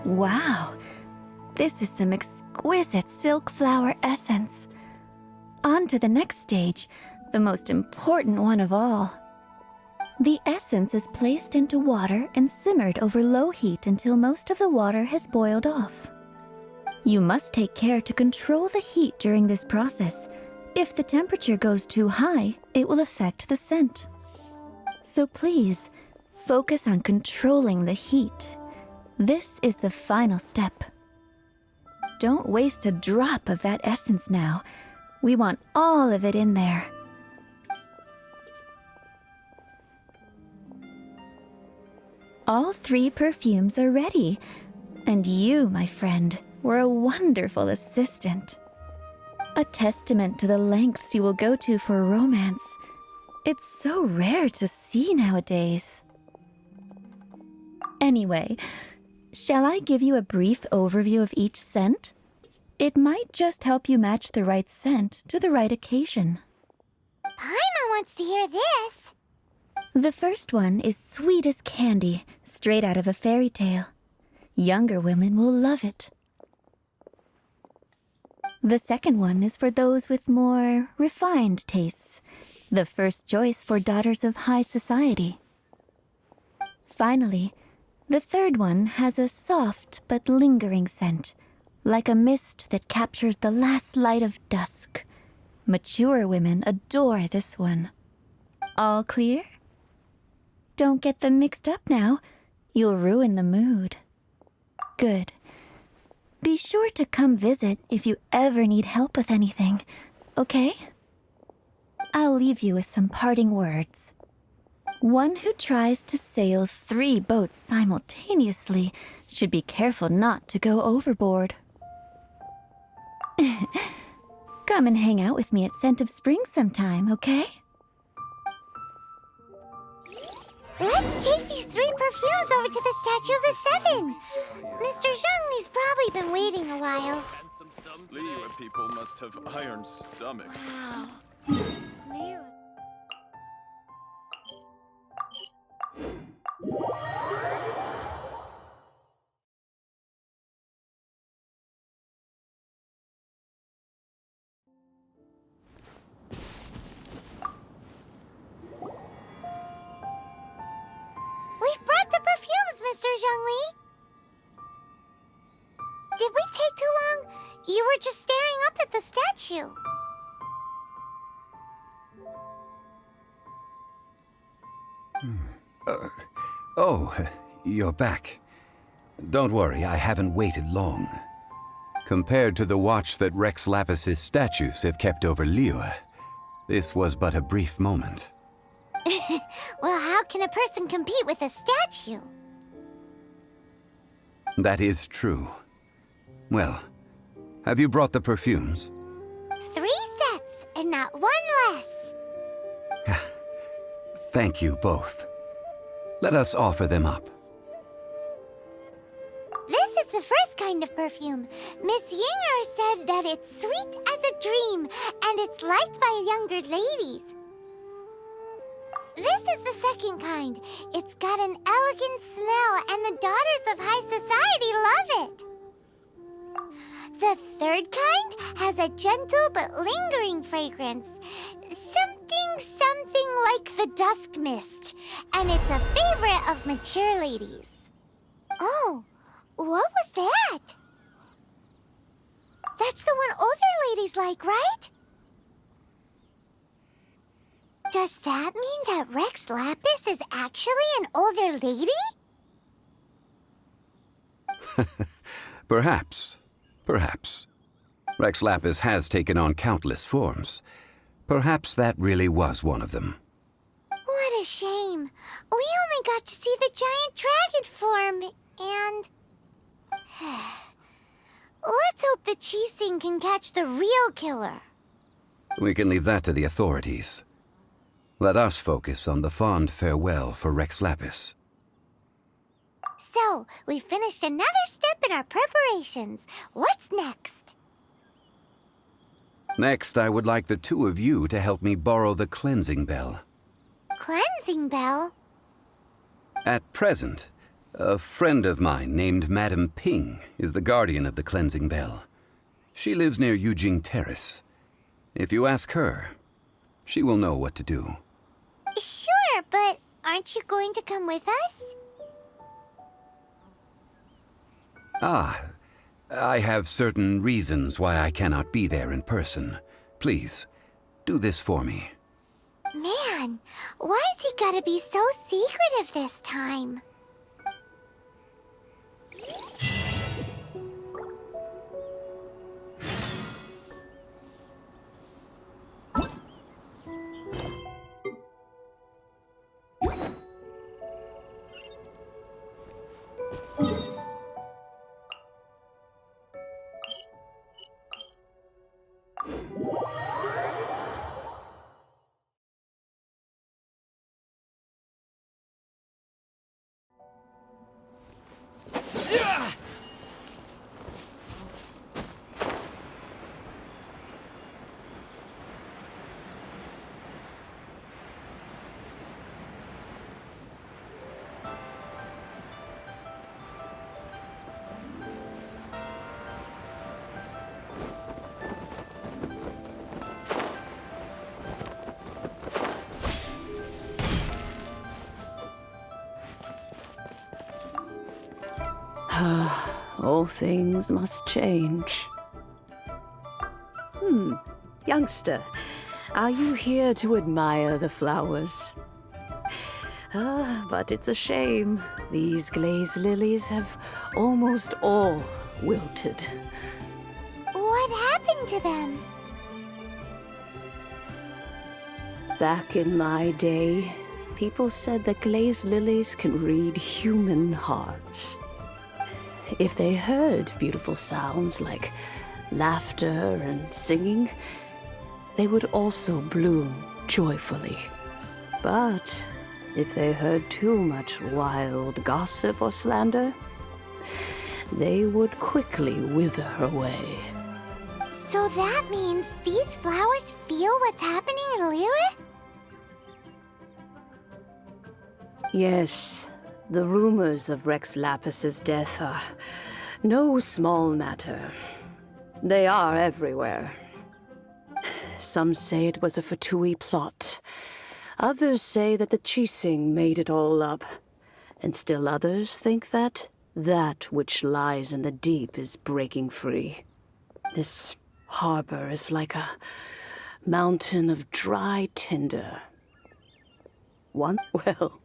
Wow, this is some exquisite silk flower essence. On to the next stage, the most important one of all. The essence is placed into water and simmered over low heat until most of the water has boiled off. You must take care to control the heat during this process. If the temperature goes too high, it will affect the scent. So please, focus on controlling the heat. This is the final step. Don't waste a drop of that essence now. We want all of it in there. All 3 perfumes are ready. And you, my friend, were a wonderful assistant. A testament to the lengths you will go to for romance. It's so rare to see nowadays. Anyway, shall I give you a brief overview of each scent? It might just help you match the right scent to the right occasion. Paimon wants to hear this. The first one is sweet as candy, straight out of a fairy tale. Younger women will love it. The second one is for those with more refined tastes. The first choice for daughters of high society. Finally, the third one has a soft but lingering scent, like a mist that captures the last light of dusk. Mature women adore this one. All clear? Don't get them mixed up now. You'll ruin the mood. Good. Be sure to come visit if you ever need help with anything, okay? I'll leave you with some parting words. One who tries to sail 3 boats simultaneously should be careful not to go overboard. Come and hang out with me at Scent of Spring sometime, okay? Let's take these 3 perfumes over to the Statue of the Seven. Mr. Zhongli's probably been waiting a while. Liyue people must have iron stomachs. We've brought the perfumes, Mr. Zhongli. Did we take too long? You were just staring up at the statue. Oh, you're back. Don't worry, I haven't waited long. Compared to the watch that Rex Lapis's statues have kept over Liyue, this was but a brief moment. Well, how can a person compete with a statue? That is true. Well, have you brought the perfumes? 3 sets, and not 1 less. Thank you both. Let us offer them up. This is the first kind of perfume. Miss Yinger said that it's sweet as a dream, and it's liked by younger ladies. This is the second kind. It's got an elegant smell, and the daughters of high society love it. The third kind has a gentle but lingering fragrance. Something like the dusk mist. And it's a favorite of mature ladies. Oh, what was that? That's the one older ladies like, right? Does that mean that Rex Lapis is actually an older lady? Perhaps. Perhaps. Rex Lapis has taken on countless forms. Perhaps that really was one of them. What a shame. We only got to see the giant dragon form, and... Let's hope the Qixing can catch the real killer. We can leave that to the authorities. Let us focus on the fond farewell for Rex Lapis. So, we finished another step in our preparations. What's next? Next, I would like the 2 of you to help me borrow the cleansing bell. Cleansing bell? At present, a friend of mine named Madame Ping is the guardian of the cleansing bell. She lives near Yujing Terrace. If you ask her, she will know what to do. Sure, but aren't you going to come with us? Ah, I have certain reasons why I cannot be there in person. Please, do this for me. Man, why's he gotta be so secretive this time? All things must change. Youngster, are you here to admire the flowers? But it's a shame. These glazed lilies have almost all wilted. What happened to them? Back in my day, people said that glazed lilies can read human hearts. If they heard beautiful sounds like laughter and singing, they would also bloom joyfully. But if they heard too much wild gossip or slander, they would quickly wither away. So that means these flowers feel what's happening in Liyue? Yes, the rumors of Rex Lapis's death are no small matter. They are everywhere. Some say it was a Fatui plot. Others say that the Chising made it all up. And still others think that which lies in the deep is breaking free. This harbor is like a mountain of dry tinder. Well,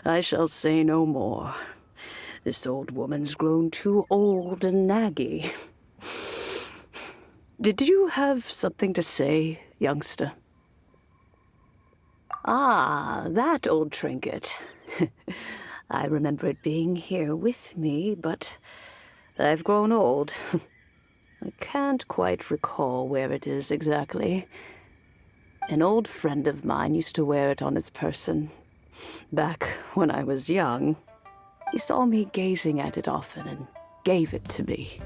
I shall say no more. This old woman's grown too old and naggy. Did you have something to say, youngster? Ah, that old trinket. I remember it being here with me, but I've grown old. I can't quite recall where it is exactly. An old friend of mine used to wear it on his person. Back when I was young, he saw me gazing at it often and gave it to me.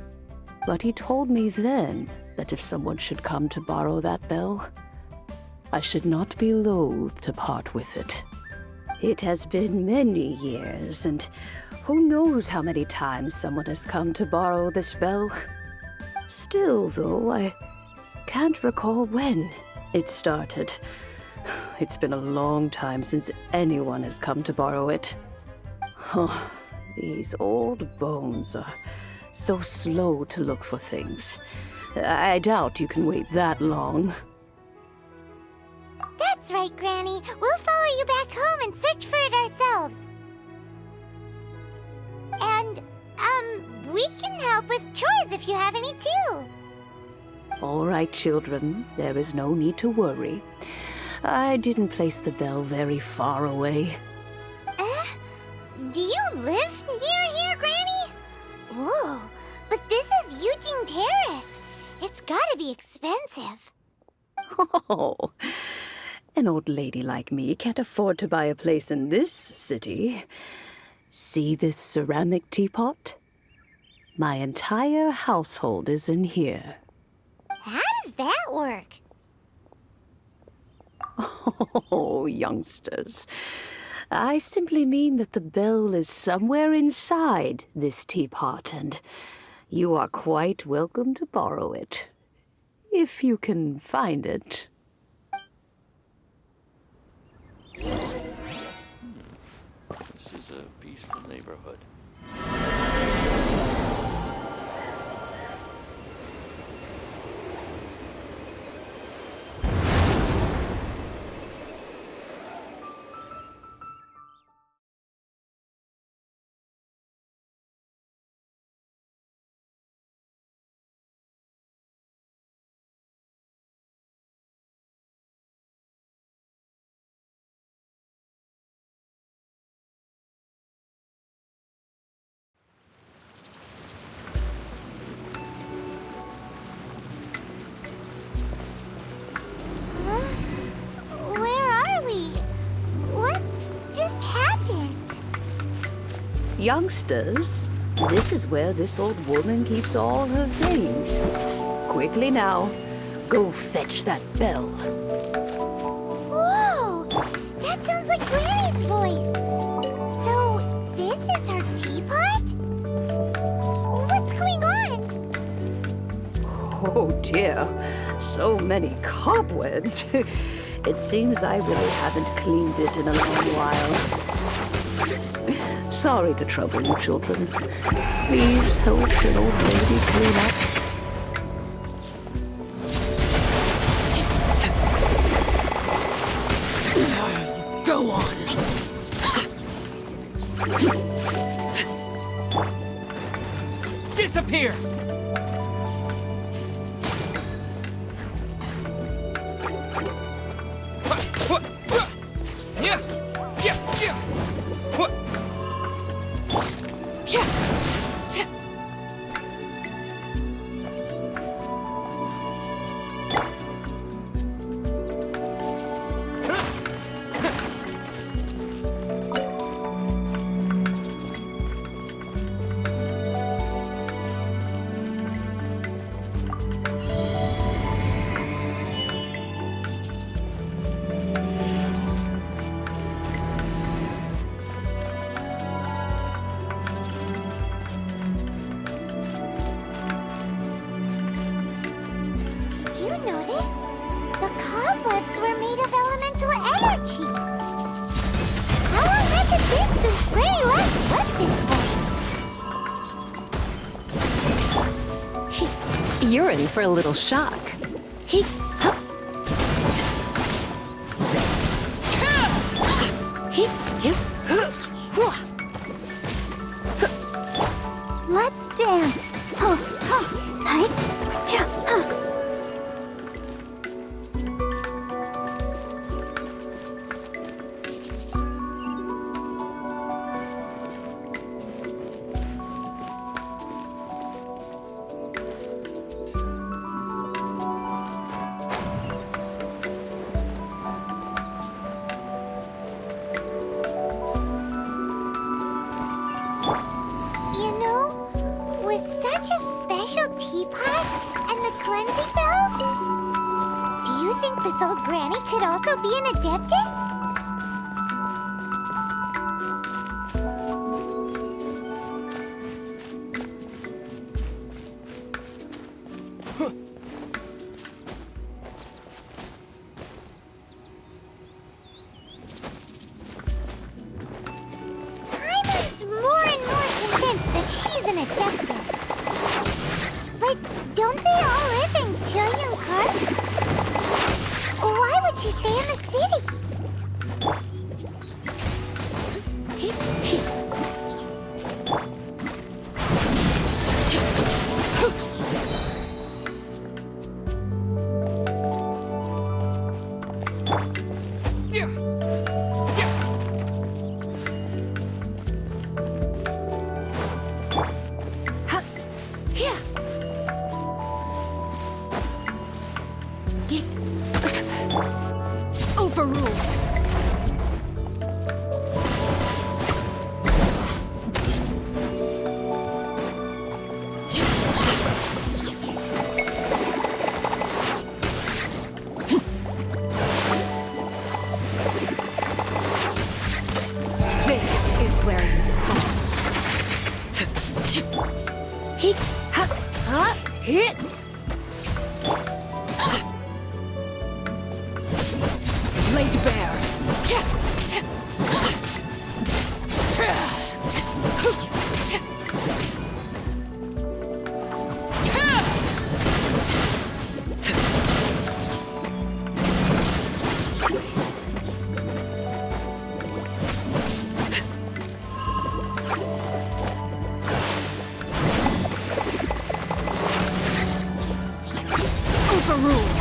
But he told me then that if someone should come to borrow that bell, I should not be loath to part with it. It has been many years, and who knows how many times someone has come to borrow this bell. Still, though, I can't recall when it started. It's been a long time since anyone has come to borrow it. Oh, these old bones are so slow to look for things. I doubt you can wait that long. That's right, Granny. We'll follow you back home and search for it ourselves. And, we can help with chores if you have any too. All right, children. There is no need to worry. I didn't place the bell very far away. Do you live near here, Granny? Whoa, but this is Eugene Terrace. It's gotta be expensive. Oh, an old lady like me can't afford to buy a place in this city. See this ceramic teapot? My entire household is in here. How does that work? Oh, youngsters. I simply mean that the bell is somewhere inside this teapot, and you are quite welcome to borrow it, if you can find it. This is a peaceful neighborhood. Where are we? What just happened? Youngsters, this is where this old woman keeps all her things. Quickly now, go fetch that bell. Whoa! That sounds like Granny's voice. So, this is her teapot? What's going on? Oh dear, so many cobwebs. It seems I really haven't cleaned it in a long while. Sorry to trouble you, children. Please help an old lady clean up. Go on. Disappear! Do you notice? The cobwebs were made of elemental energy. How long has it been since Granny last left this place? You're in for a little shock. Let's dance. You know, with such a special teapot and the cleansing valve, do you think this old granny could also be an adeptus? Paimon's more and more convinced that she's an adeptus. But don't they all live in Junyun Karst? Why would she stay in the city? Overruled. This is where you fall. Hit. Laid bare. Overruled.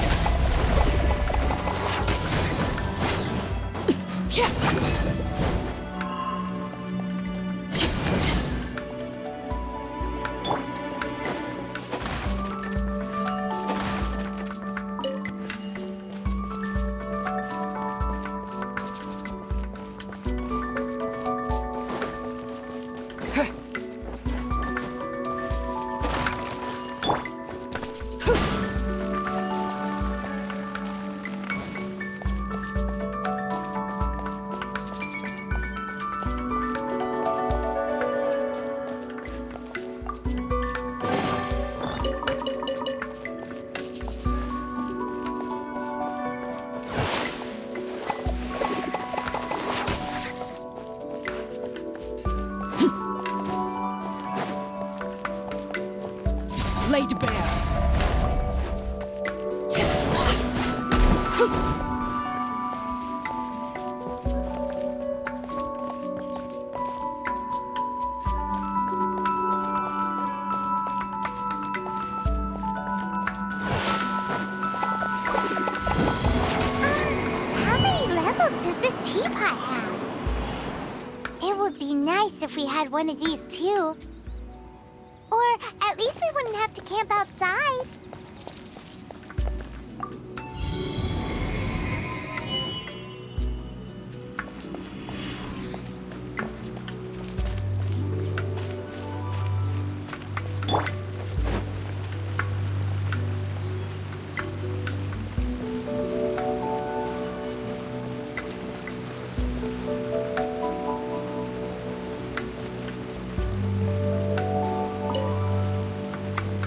Blade Bear! How many levels does this teapot have? It would be nice if we had one of these too. Or at least we wouldn't have to camp outside.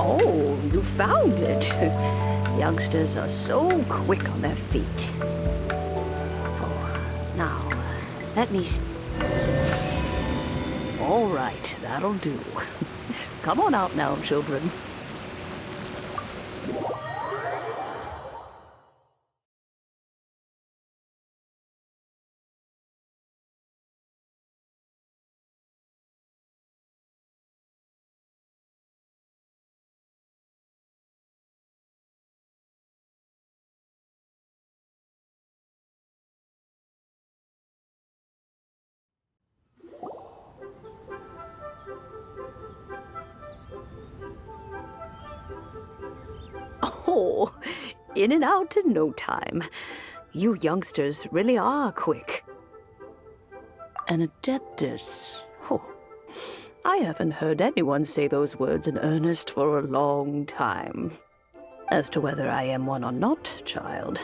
Oh, you found it. Youngsters are so quick on their feet. Oh, now, let me... All right, that'll do. Come on out now, children. Oh, in and out in no time. You youngsters really are quick. An Adeptus. Oh, I haven't heard anyone say those words in earnest for a long time. As to whether I am one or not, child,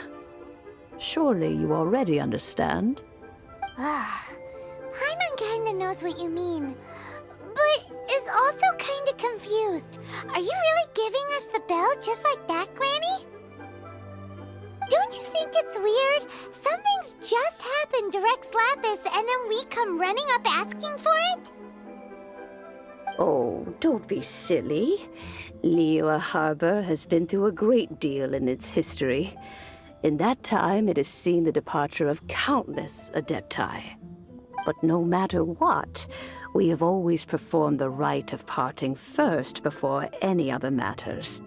surely you already understand. Paimon kinda knows what you mean, but is also kinda confused. Are you really giving us the bell just like that, Granny? Don't you think it's weird? Something's just happened to Rex Lapis and then we come running up asking for it? Oh, don't be silly. Liyue Harbor has been through a great deal in its history. In that time, it has seen the departure of countless Adepti. But no matter what, we have always performed the rite of parting first before any other matters.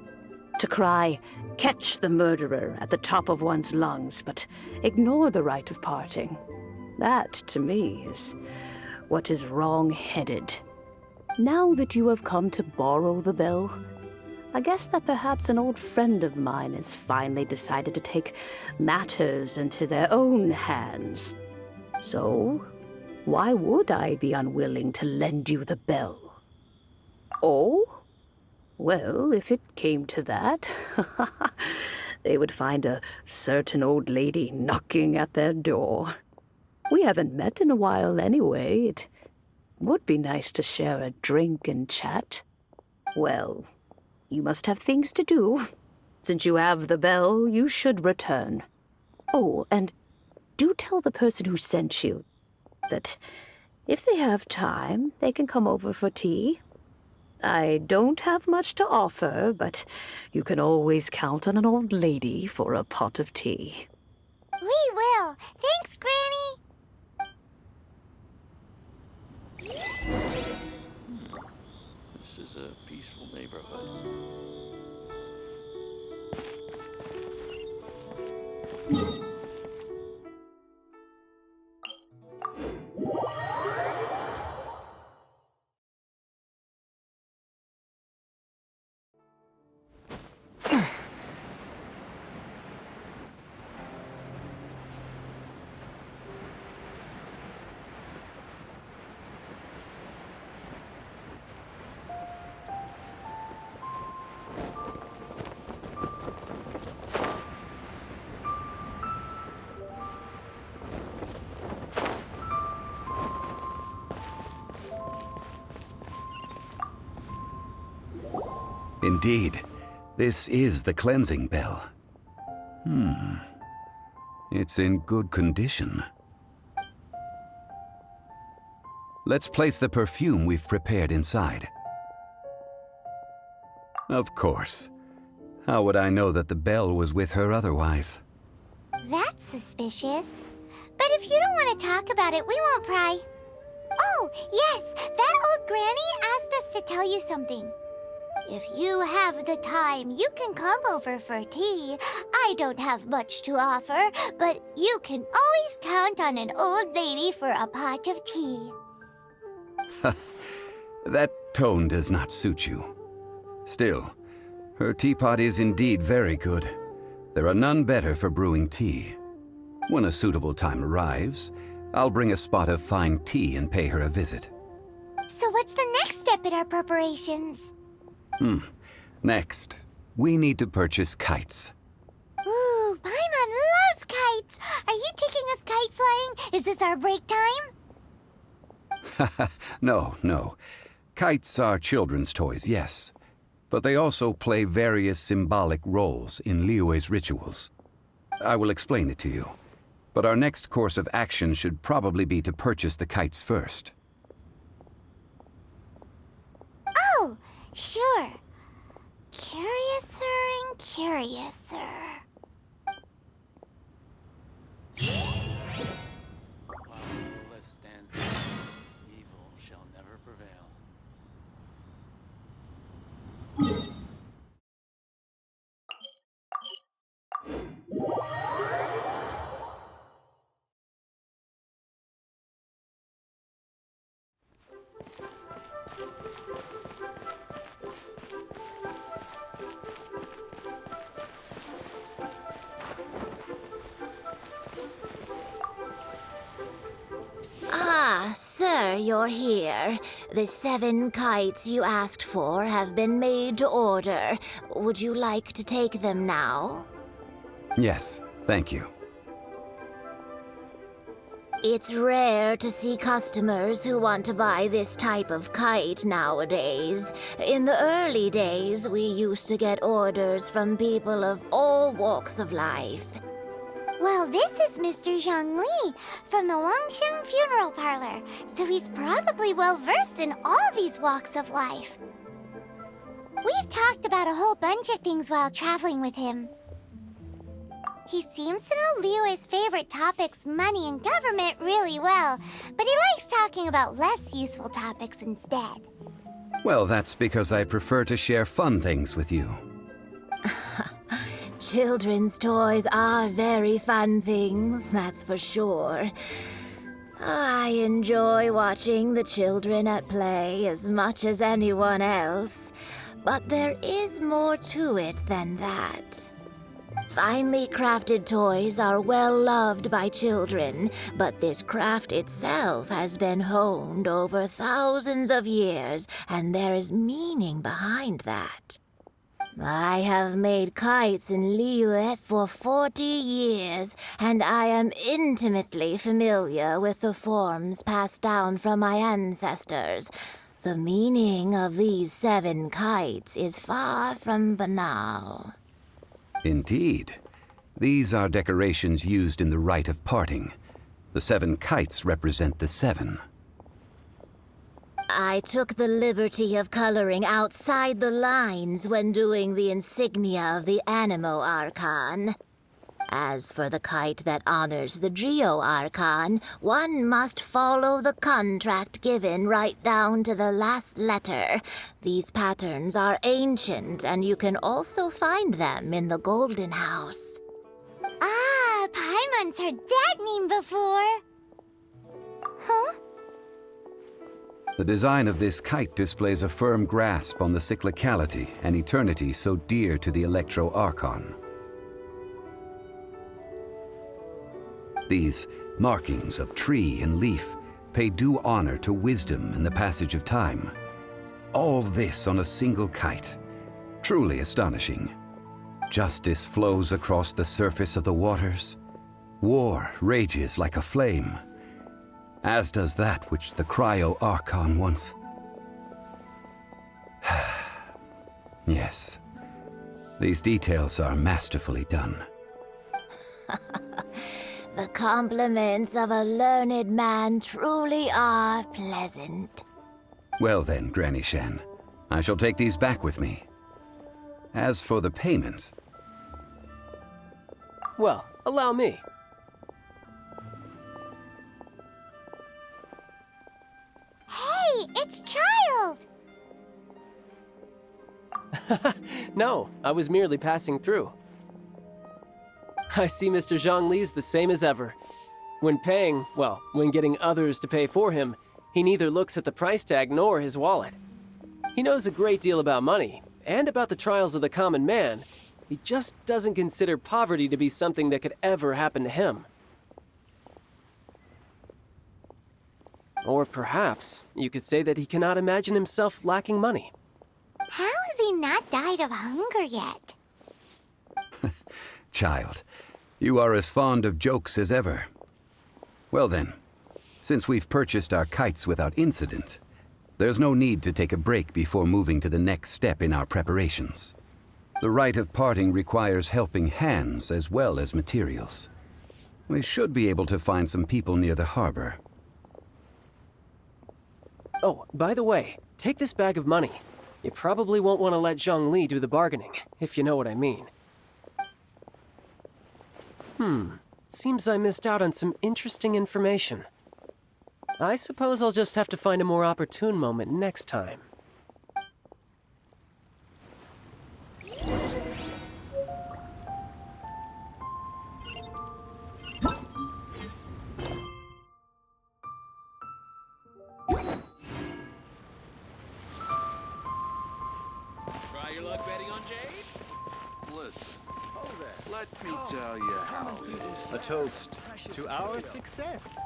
To cry, "Catch the murderer," at the top of one's lungs, but ignore the rite of parting. That, to me, is what is wrong-headed. Now that you have come to borrow the bell, I guess that perhaps an old friend of mine has finally decided to take matters into their own hands. So, why would I be unwilling to lend you the bell? Oh? Well, if it came to that, they would find a certain old lady knocking at their door. We haven't met in a while anyway. It would be nice to share a drink and chat. Well, you must have things to do. Since you have the bell, you should return. Oh, and do tell the person who sent you that if they have time, they can come over for tea. I don't have much to offer, but you can always count on an old lady for a pot of tea. We will. Thanks, Granny. This is a peaceful neighborhood. Indeed, this is the cleansing bell. It's in good condition. Let's place the perfume we've prepared inside. Of course. How would I know that the bell was with her otherwise? That's suspicious. But if you don't want to talk about it, we won't pry. Oh, yes, that old granny asked us to tell you something. If you have the time, you can come over for tea. I don't have much to offer, but you can always count on an old lady for a pot of tea. That tone does not suit you. Still, her teapot is indeed very good. There are none better for brewing tea. When a suitable time arrives, I'll bring a spot of fine tea and pay her a visit. So what's the next step in our preparations? Next, we need to purchase kites. Ooh, Paimon loves kites! Are you taking us kite flying? Is this our break time? No. Kites are children's toys, yes. But they also play various symbolic roles in Liyue's rituals. I will explain it to you. But our next course of action should probably be to purchase the kites first. Oh, sure. Curiouser and curiouser. While Monolith stands guard, evil shall never prevail. Ah, sir, you're here. The 7 kites you asked for have been made to order. Would you like to take them now? Yes, thank you. It's rare to see customers who want to buy this type of kite nowadays. In the early days, we used to get orders from people of all walks of life. Well, this is Mr. Zhongli from the Wangsheng Funeral Parlor, so he's probably well-versed in all these walks of life. We've talked about a whole bunch of things while traveling with him. He seems to know Liyue's favorite topics, money and government, really well, but he likes talking about less useful topics instead. Well, that's because I prefer to share fun things with you. Children's toys are very fun things, that's for sure. I enjoy watching the children at play as much as anyone else, but there is more to it than that. Finely crafted toys are well loved by children, but this craft itself has been honed over thousands of years, and there is meaning behind that. I have made kites in Liyue for 40 years, and I am intimately familiar with the forms passed down from my ancestors. The meaning of these 7 kites is far from banal. Indeed. These are decorations used in the rite of parting. The 7 kites represent the 7. I took the liberty of coloring outside the lines when doing the insignia of the Animo Archon. As for the kite that honors the Geo Archon, one must follow the contract given right down to the last letter. These patterns are ancient, and you can also find them in the Golden House. Ah, Paimon's heard that name before. Huh? The design of this kite displays a firm grasp on the cyclicality and eternity so dear to the Electro Archon. These markings of tree and leaf pay due honor to wisdom and the passage of time. All this on a single kite. Truly astonishing. Justice flows across the surface of the waters. War rages like a flame. As does that which the Cryo Archon once... Yes. These details are masterfully done. The compliments of a learned man truly are pleasant. Well then, Granny Shan, I shall take these back with me. As for the payment, Well, allow me. Hey, it's Child! No, I was merely passing through. I see Mr. Zhongli's the same as ever. When paying, well, when getting others to pay for him, he neither looks at the price tag nor his wallet. He knows a great deal about money, and about the trials of the common man. He just doesn't consider poverty to be something that could ever happen to him. Or perhaps you could say that he cannot imagine himself lacking money. How has he not died of hunger yet? Child, you are as fond of jokes as ever. Well then, since we've purchased our kites without incident, there's no need to take a break before moving to the next step in our preparations. The rite of parting requires helping hands as well as materials. We should be able to find some people near the harbor. Oh, by the way, take this bag of money. You probably won't want to let Zhongli do the bargaining, if you know what I mean. Seems I missed out on some interesting information. I suppose I'll just have to find a more opportune moment next time. Try your luck betting on Jade? Listen, let me tell you how it is. A toast to our success.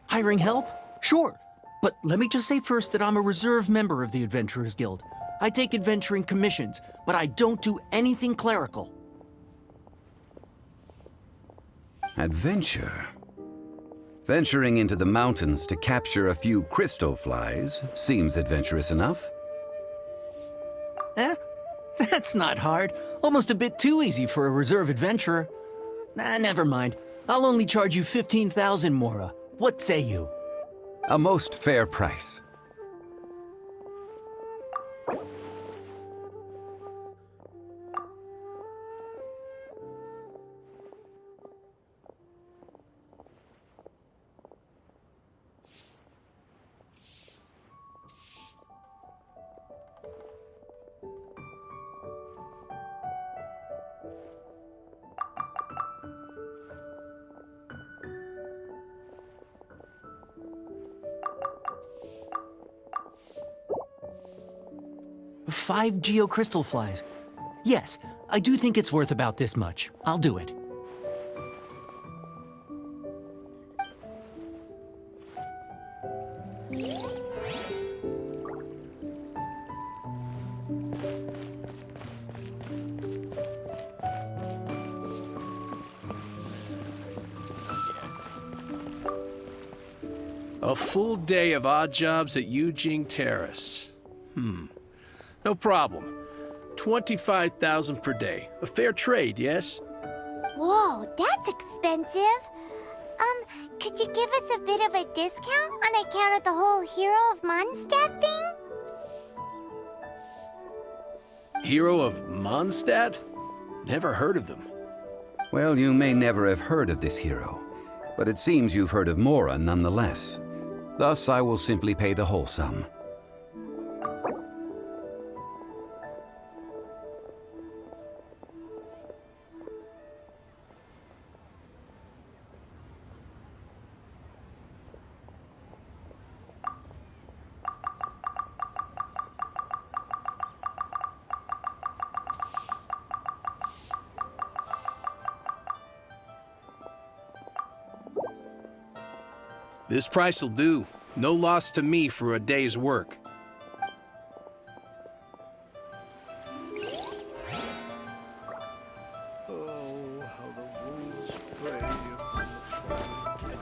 Hiring help? Sure. But let me just say first that I'm a reserve member of the Adventurers Guild. I take adventuring commissions, but I don't do anything clerical. Adventure? Venturing into the mountains to capture a few crystal flies seems adventurous enough. That's not hard. Almost a bit too easy for a reserve adventurer. Never mind. I'll only charge you 15,000 Mora. What say you? A most fair price. Five geocrystal flies. Yes, I do think it's worth about this much. I'll do it. A full day of odd jobs at Yujing Terrace. No problem. 25,000 per day. A fair trade, yes? Whoa, that's expensive. Could you give us a bit of a discount on account of the whole Hero of Mondstadt thing? Hero of Mondstadt? Never heard of them. Well, you may never have heard of this hero, but it seems you've heard of Mora nonetheless. Thus, I will simply pay the whole sum. This price'll do. No loss to me for a day's work. Oh, how the wolves prey upon the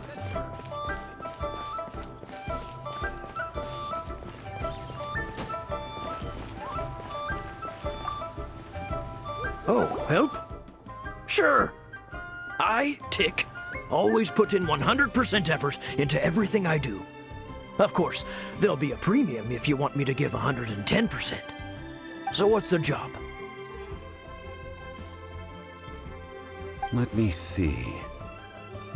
Oh, help? Sure. I, Tick, always put in 100% effort into everything I do. Of course, there'll be a premium if you want me to give 110%. So what's the job? Let me see.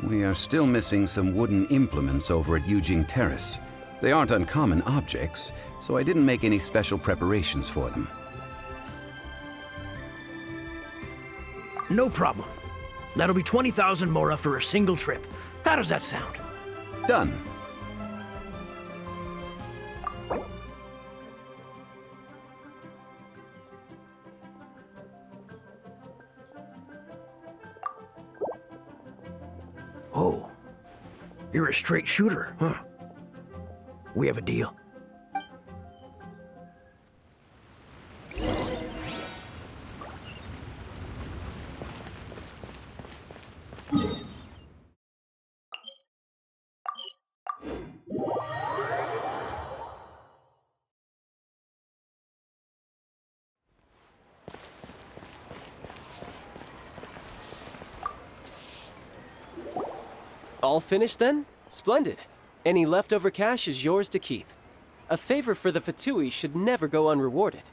We are still missing some wooden implements over at Yujing Terrace. They aren't uncommon objects, so I didn't make any special preparations for them. No problem. That'll be 20,000 mora for a single trip. How does that sound? Done. Oh, you're a straight shooter, huh? We have a deal. All finished then? Splendid. Any leftover cash is yours to keep. A favor for the Fatui should never go unrewarded.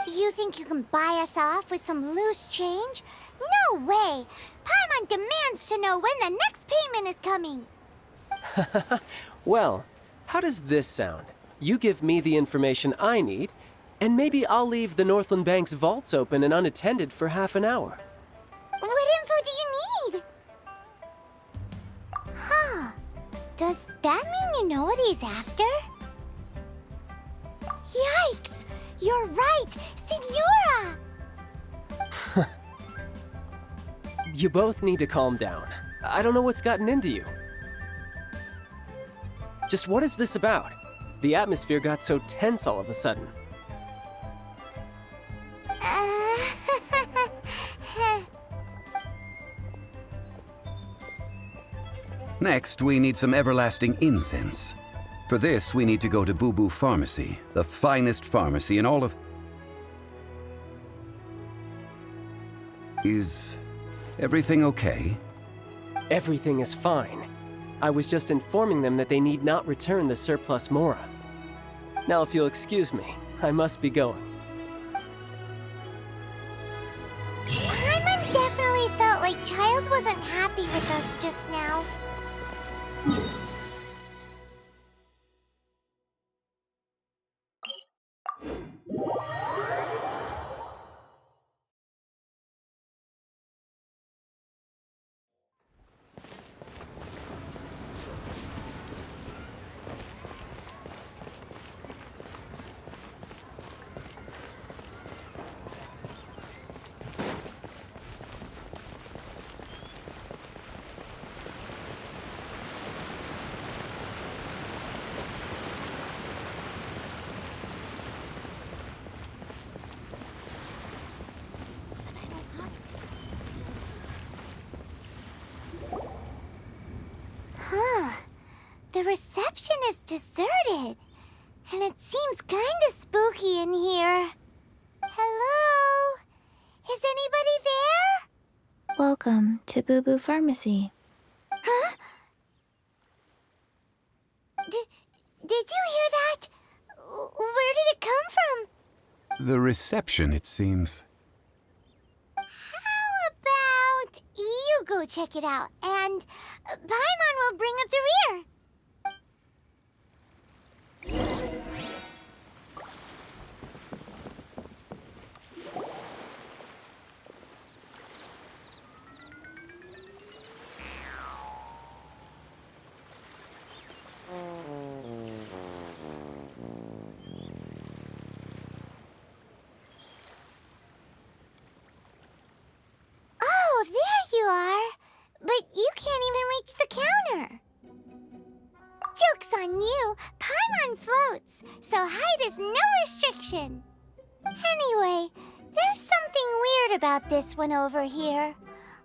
You think you can buy us off with some loose change? No way! Paimon demands to know when the next payment is coming. Well, how does this sound? You give me the information I need, and maybe I'll leave the Northland Bank's vaults open and unattended for half an hour. What info do you need? Huh. Does that mean you know what he's after? Yikes! You're right! Signora! You both need to calm down. I don't know what's gotten into you. Just what is this about? The atmosphere got so tense all of a sudden. Next, we need some everlasting incense. For this, we need to go to Boo Boo Pharmacy, the finest pharmacy in all of... Is everything okay? Everything is fine. I was just informing them that they need not return the surplus mora. Now, if you'll excuse me, I must be going. Paimon definitely felt like Child wasn't happy with us just now. The reception is deserted, and it seems kinda spooky in here. Hello? Is anybody there? Welcome to Boo Boo Pharmacy. Huh? Did you hear that? Where did it come from? The reception, it seems. How about you go check it out, and Paimon will bring up the rear. Oh, there you are. But you can't even reach the counter. Joke's on you. Paimon floats, so height is no restriction. Anyway, there's something weird about this one over here.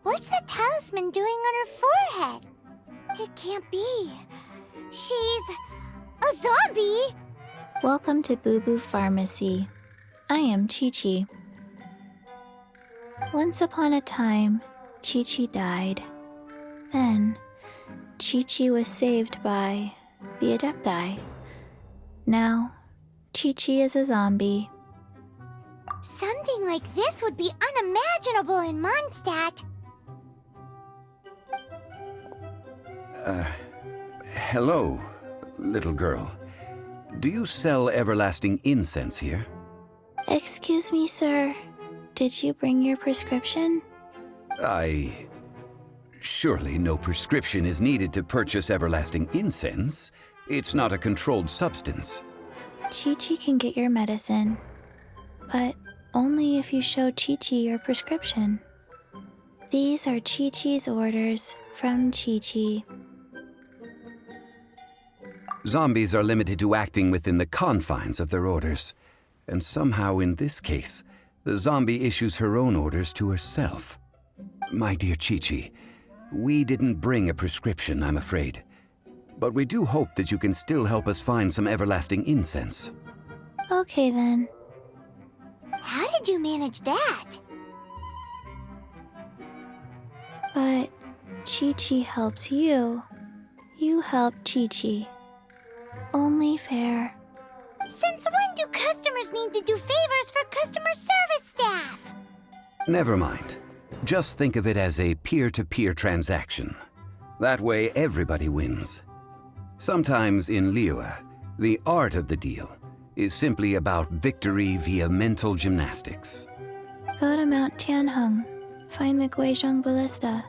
What's the talisman doing on her forehead? It can't be. She's a zombie. Welcome to Boo Boo Pharmacy. I am Chi-Chi. Once upon a time, Chi-Chi died. Then, Chi-Chi was saved by the Adepti. Now, Chi-Chi is a zombie. Something like this would be unimaginable in Mondstadt. Hello, little girl. Do you sell everlasting incense here? Excuse me, sir. Did you bring your prescription? Surely no prescription is needed to purchase everlasting incense. It's not a controlled substance. Chi-Chi can get your medicine, but only if you show Chi-Chi your prescription. These are Chi-Chi's orders from Chi-Chi. Zombies are limited to acting within the confines of their orders. And somehow in this case, the zombie issues her own orders to herself. My dear Chi-Chi, we didn't bring a prescription, I'm afraid. But we do hope that you can still help us find some everlasting incense. Okay then. How did you manage that? But Chi-Chi helps you. You help Chi-Chi. Only fair. Since when do customers need to do favors for customer service staff? Never mind. Just think of it as a peer-to-peer transaction. That way everybody wins. Sometimes in Liyue, the art of the deal is simply about victory via mental gymnastics. Go to Mount Tianheng, find the Guizhong Ballista,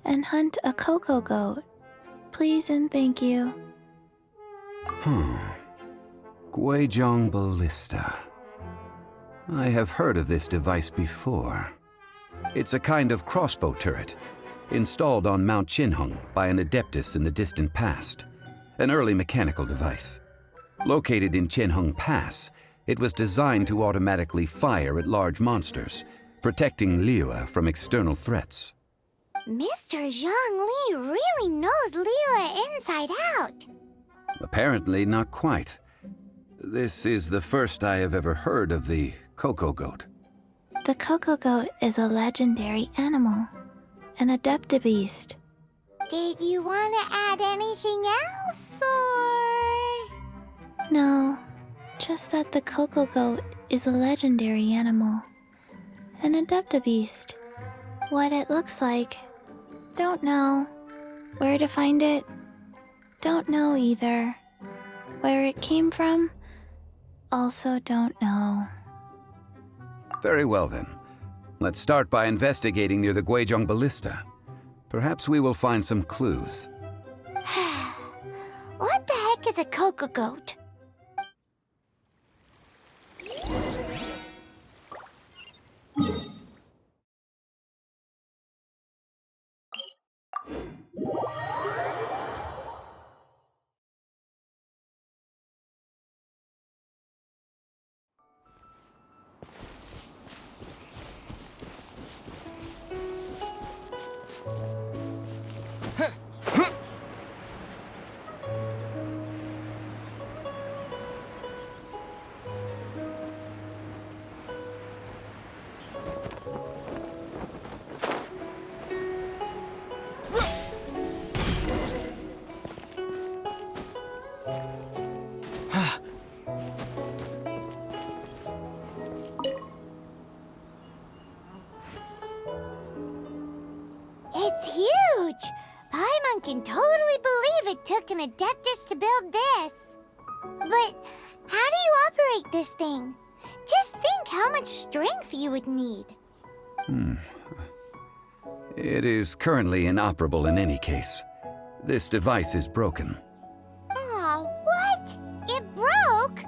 and hunt a cocoa goat. Please and thank you. Guizhong Ballista. I have heard of this device before. It's a kind of crossbow turret, installed on Mount Tianheng by an adeptus in the distant past. An early mechanical device. Located in Tianheng Pass, it was designed to automatically fire at large monsters, protecting Liyue from external threats. Mr. Zhongli really knows Liyue inside out. Apparently not quite. This is the first I have ever heard of the cocoa goat. The cocoa goat is a legendary animal, an adeptabeast. Did you want to add anything else, or...? No, just that the cocoa goat is a legendary animal, an adeptabeast. What it looks like, don't know. Where to find it, don't know either. Where it came from, also don't know. Very well then. Let's start by investigating near the Guizhong Ballista. Perhaps we will find some clues. What the heck is a cocoa goat? It's huge! Paimon can totally believe it took an Adeptus to build this. But how do you operate this thing? Just think how much strength you would need. It is currently inoperable in any case. This device is broken. Aw, what? It broke?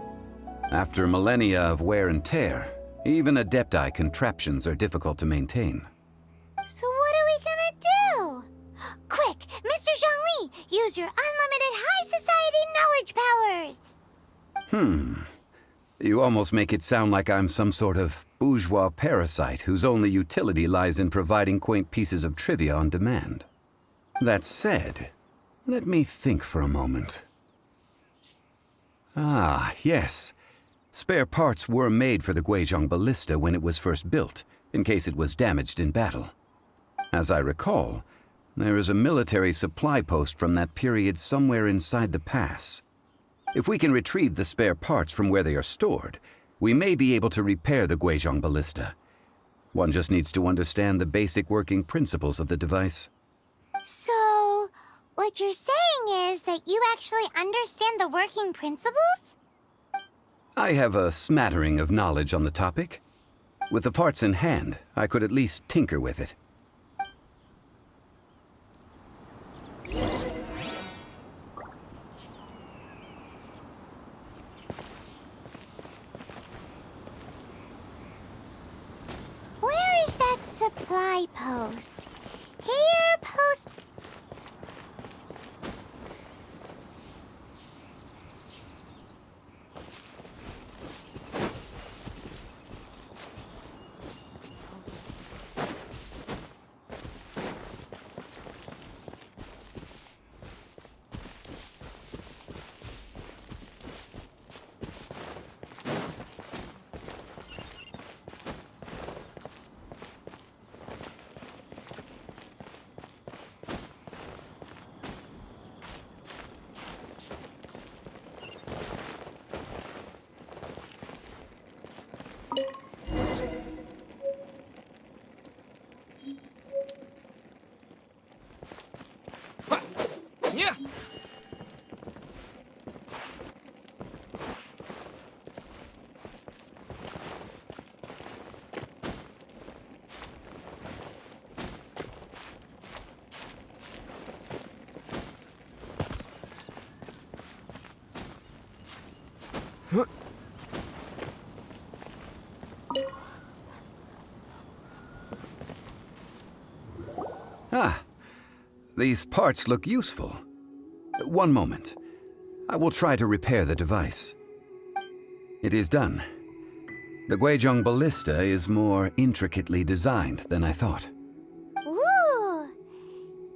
After millennia of wear and tear, even Adepti contraptions are difficult to maintain. So what are we gonna do? Quick, Mr. Zhongli, use your unlimited high society knowledge powers! You almost make it sound like I'm some sort of bourgeois parasite whose only utility lies in providing quaint pieces of trivia on demand. That said, let me think for a moment. Ah, yes. Spare parts were made for the Guizhong Ballista when it was first built, in case it was damaged in battle. As I recall, There is a military supply post from that period somewhere inside the pass. If we can retrieve the spare parts from where they are stored, we may be able to repair the Guizhong ballista. One just needs to understand the basic working principles of the device. So, what you're saying is that you actually understand the working principles? I have a smattering of knowledge on the topic. With the parts in hand, I could at least tinker with it. Where is that supply post? Here, post... Yeah. Ah, these parts look useful. One moment. I will try to repair the device. It is done. The Guizhong ballista is more intricately designed than I thought. Ooh!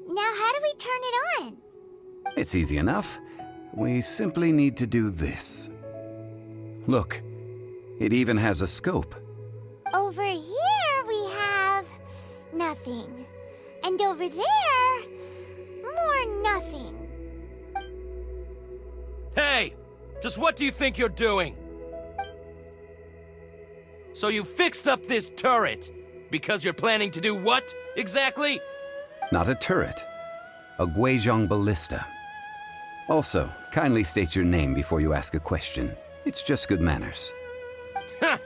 Now how do we turn it on? It's easy enough. We simply need to do this. Look, it even has a scope. Over here we have... nothing. And over there... more nothing. Hey! Just what do you think you're doing? So you fixed up this turret because you're planning to do what, exactly? Not a turret. A Guizhong ballista. Also, kindly state your name before you ask a question. It's just good manners. Ha!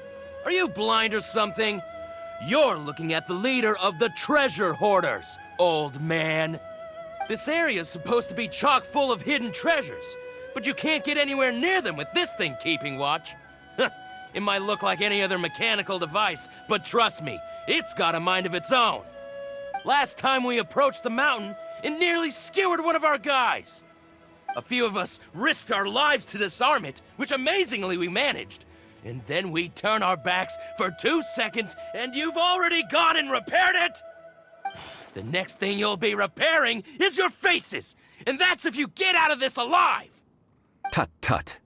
Are you blind or something? You're looking at the leader of the treasure hoarders, old man. This area's supposed to be chock full of hidden treasures, but you can't get anywhere near them with this thing keeping watch. It might look like any other mechanical device, but trust me, it's got a mind of its own. Last time we approached the mountain, it nearly skewered one of our guys. A few of us risked our lives to disarm it, which amazingly we managed. And then we turn our backs for 2 seconds, and you've already gone and repaired it! The next thing you'll be repairing is your faces! And that's if you get out of this alive! Tut tut.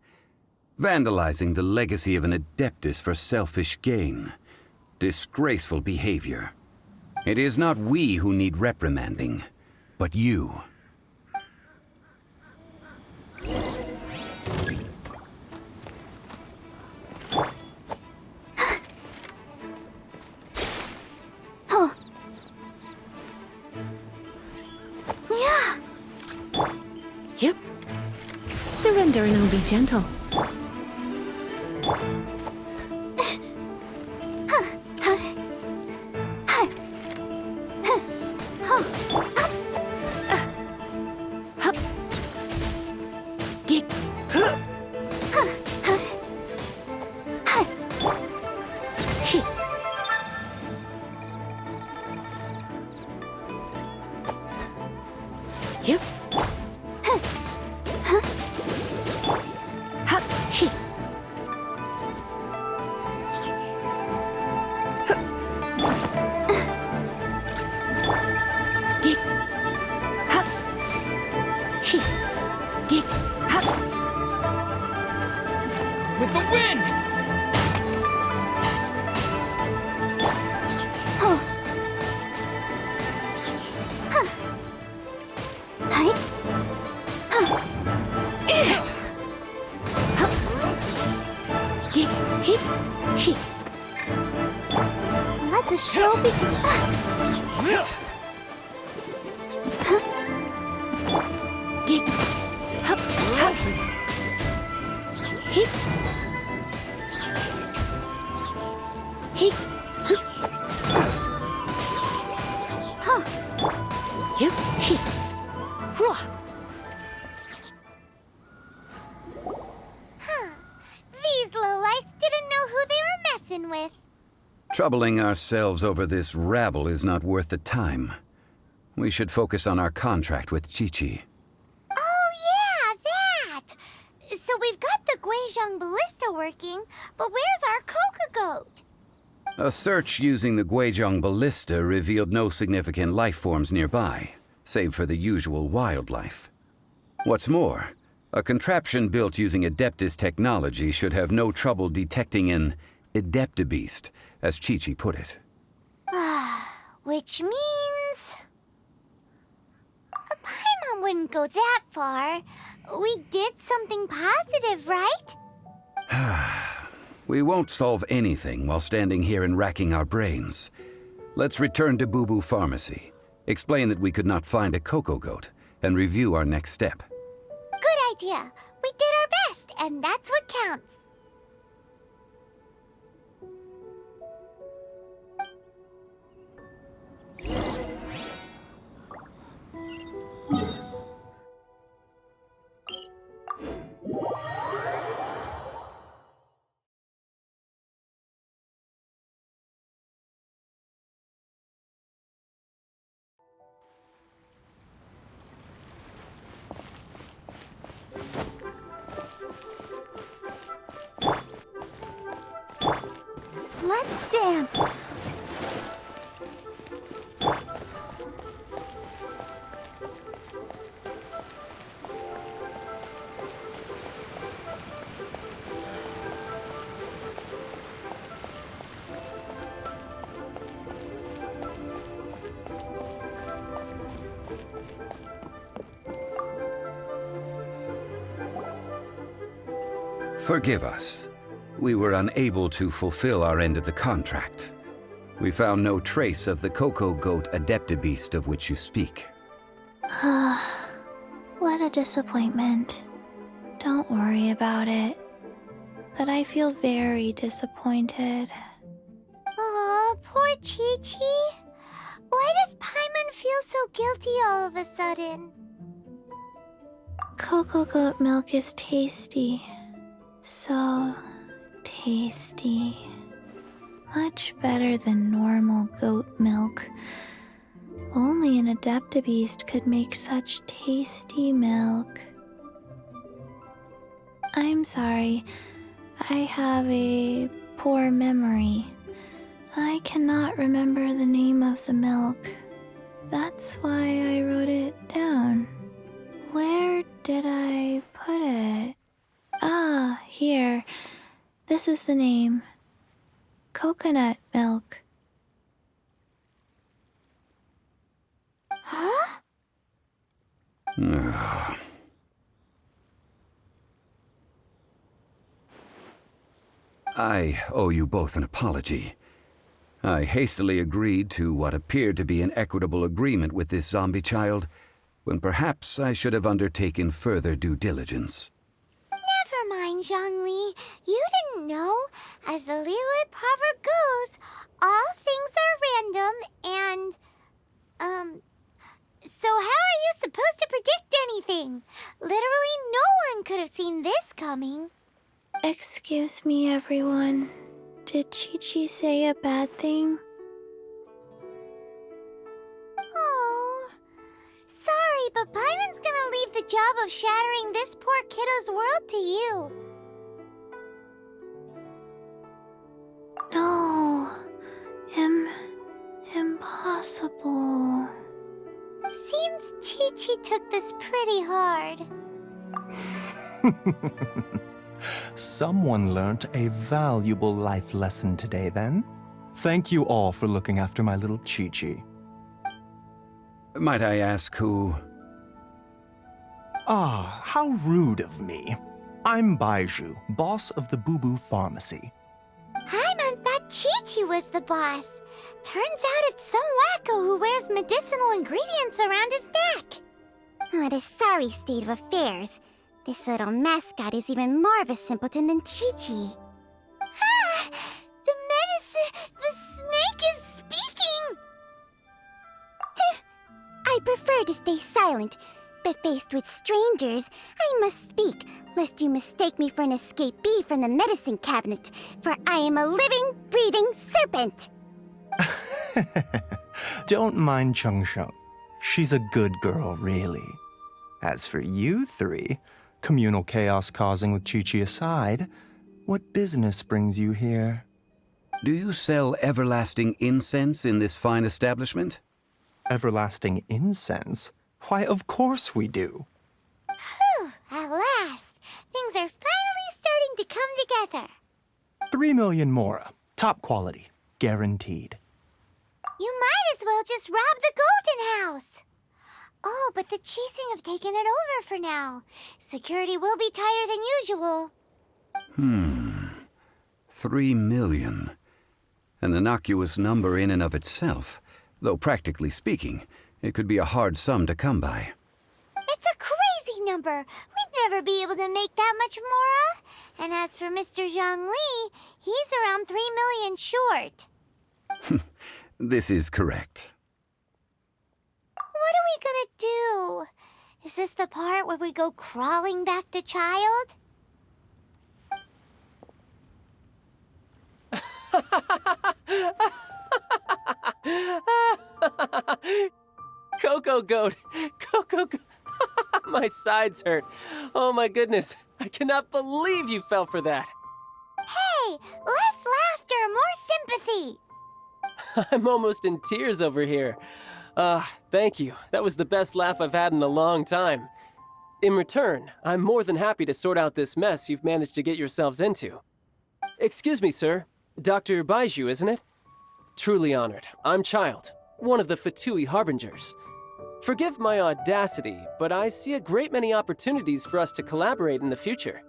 Vandalizing the legacy of an Adeptus for selfish gain. Disgraceful behavior. It is not we who need reprimanding, but you. Oh. Yeah. Yep. Surrender and I'll be gentle. Yep. With the wind! Let the show begin. These lowlifes didn't know who they were messing with. Troubling ourselves over this rabble is not worth the time. We should focus on our contract with Chi-Chi. Oh yeah, that! So we've got the Guizhong Ballista working, but where's our Coca-Goat? A search using the Guizhong Ballista revealed no significant life forms nearby, save for the usual wildlife. What's more, a contraption built using Adeptus technology should have no trouble detecting an Adeptabeast, as Chi-Chi put it. Which means... Paimon wouldn't go that far. We did something positive, right? We won't solve anything while standing here and racking our brains. Let's return to Boo Boo Pharmacy, explain that we could not find a Coco-Goat, and review our next step. Good idea. We did our best, and that's what counts. Let's dance. Forgive us. We were unable to fulfill our end of the contract. We found no trace of the Coco-Goat Adeptabeast of which you speak. What a disappointment. Don't worry about it. But I feel very disappointed. Aw, poor Chi-Chi. Why does Paimon feel so guilty all of a sudden? Coco-Goat milk is tasty. So tasty. Much better than normal goat milk. Only an Adeptabeast could make such tasty milk. I'm sorry. I have a poor memory. I cannot remember the name of the milk. That's why I wrote it down. Where did I put it? Ah, here. This is the name. Coconut milk. Huh? I owe you both an apology. I hastily agreed to what appeared to be an equitable agreement with this zombie child, when perhaps I should have undertaken further due diligence. Never mind, Zhongli. You didn't know. As the Liyue proverb goes, all things are random and... So how are you supposed to predict anything? Literally no one could have seen this coming. Excuse me, everyone. Did Chi-Chi say a bad thing? Oh, sorry, but Paimon's gonna leave the job of shattering this poor kiddo's world to you. No. Impossible. Seems Chi-Chi took this pretty hard. Someone learnt a valuable life lesson today, then. Thank you all for looking after my little Chi-Chi. Might I ask who... Ah, how rude of me. I'm Baiju, boss of the Boo Boo Pharmacy. Paimon thought Chi-Chi was the boss. Turns out it's some wacko who wears medicinal ingredients around his neck. What a sorry state of affairs. This little mascot is even more of a simpleton than Chi-Chi. Ah! The snake is speaking! I prefer to stay silent, but faced with strangers, I must speak, lest you mistake me for an escapee from the medicine cabinet, for I am a living, breathing serpent! Don't mind Chung Sheng. She's a good girl, really. As for you three, communal chaos causing with Chi-Chi aside, what business brings you here? Do you sell everlasting incense in this fine establishment? Everlasting incense? Why, of course we do. Whew, at last! Things are finally starting to come together. 3 million mora. Top quality. Guaranteed. You might as well just rob the Golden House! Oh, but the Chising have taken it over for now. Security will be tighter than usual. 3 million. An innocuous number in and of itself, though practically speaking, it could be a hard sum to come by. It's a crazy number. We'd never be able to make that much mora. And as for Mr. Zhongli, he's around 3 million short. This is correct. What are we gonna do? Is this the part where we go crawling back to child? Coco Goat! Coco Goat! My sides hurt. Oh my goodness. I cannot believe you fell for that. Hey, less laughter, more sympathy. I'm almost in tears over here. Thank you. That was the best laugh I've had in a long time. In return, I'm more than happy to sort out this mess you've managed to get yourselves into. Excuse me, sir. Dr. Baiju, isn't it? Truly honored. I'm Child, one of the Fatui Harbingers. Forgive my audacity, but I see a great many opportunities for us to collaborate in the future.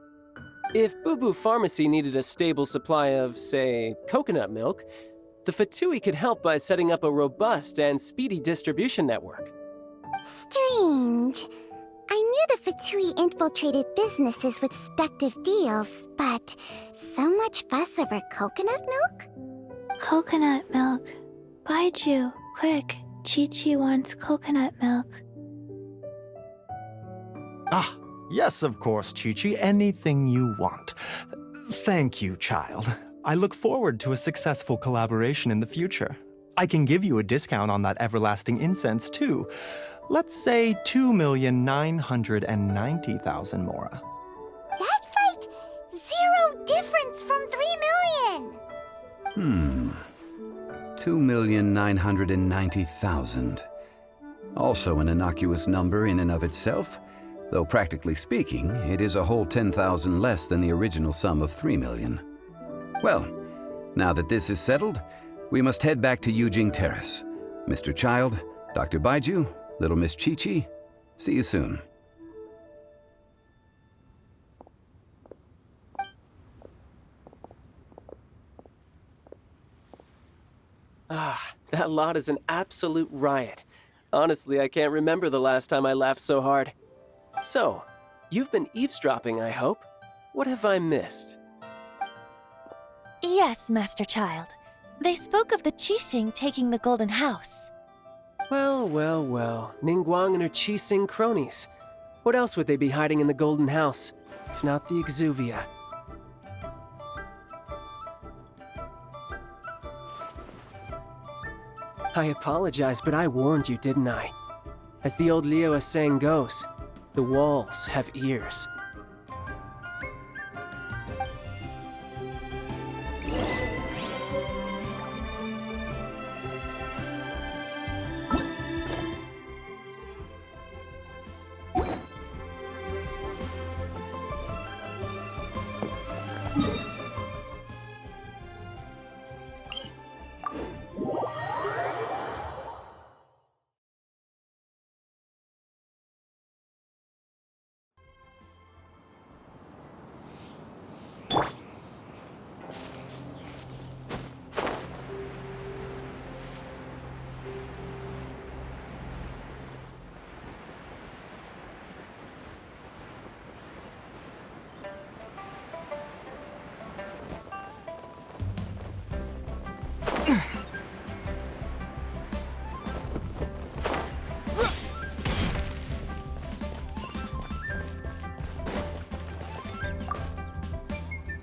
If Boo Boo Pharmacy needed a stable supply of, say, coconut milk, the Fatui could help by setting up a robust and speedy distribution network. Strange. I knew the Fatui infiltrated businesses with seductive deals, but so much fuss over coconut milk? Coconut milk. Baiju, quick. Chi-Chi wants coconut milk. Ah, yes, of course, Chi-Chi. Anything you want. Thank you, child. I look forward to a successful collaboration in the future. I can give you a discount on that everlasting incense, too. Let's say 2,990,000 mora. That's like 0 difference from 3 million! 2,990,000. Also an innocuous number in and of itself, though practically speaking, it is a whole 10,000 less than the original sum of 3 million. Well, now that this is settled, we must head back to Yujing Terrace. Mr. Child, Dr. Baiju, Little Miss Chi-Chi, see you soon. That lot is an absolute riot. Honestly, I can't remember the last time I laughed so hard. So, you've been eavesdropping, I hope? What have I missed? Yes, Master Child. They spoke of the Qixing taking the Golden House. Well, well, well. Ningguang and her Qixing cronies. What else would they be hiding in the Golden House, if not the Exuvia? I apologize, but I warned you, didn't I? As the old Liu saying goes, the walls have ears.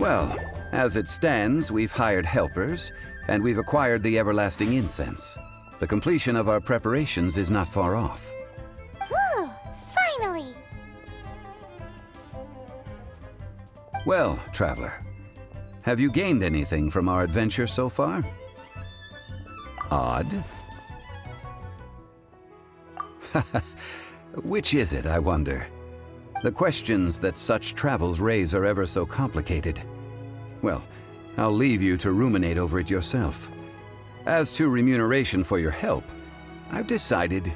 Well, as it stands, we've hired helpers, and we've acquired the everlasting incense. The completion of our preparations is not far off. Whew, finally! Well, traveler, have you gained anything from our adventure so far? Odd. Which is it, I wonder? The questions that such travels raise are ever so complicated. Well, I'll leave you to ruminate over it yourself. As to remuneration for your help, I've decided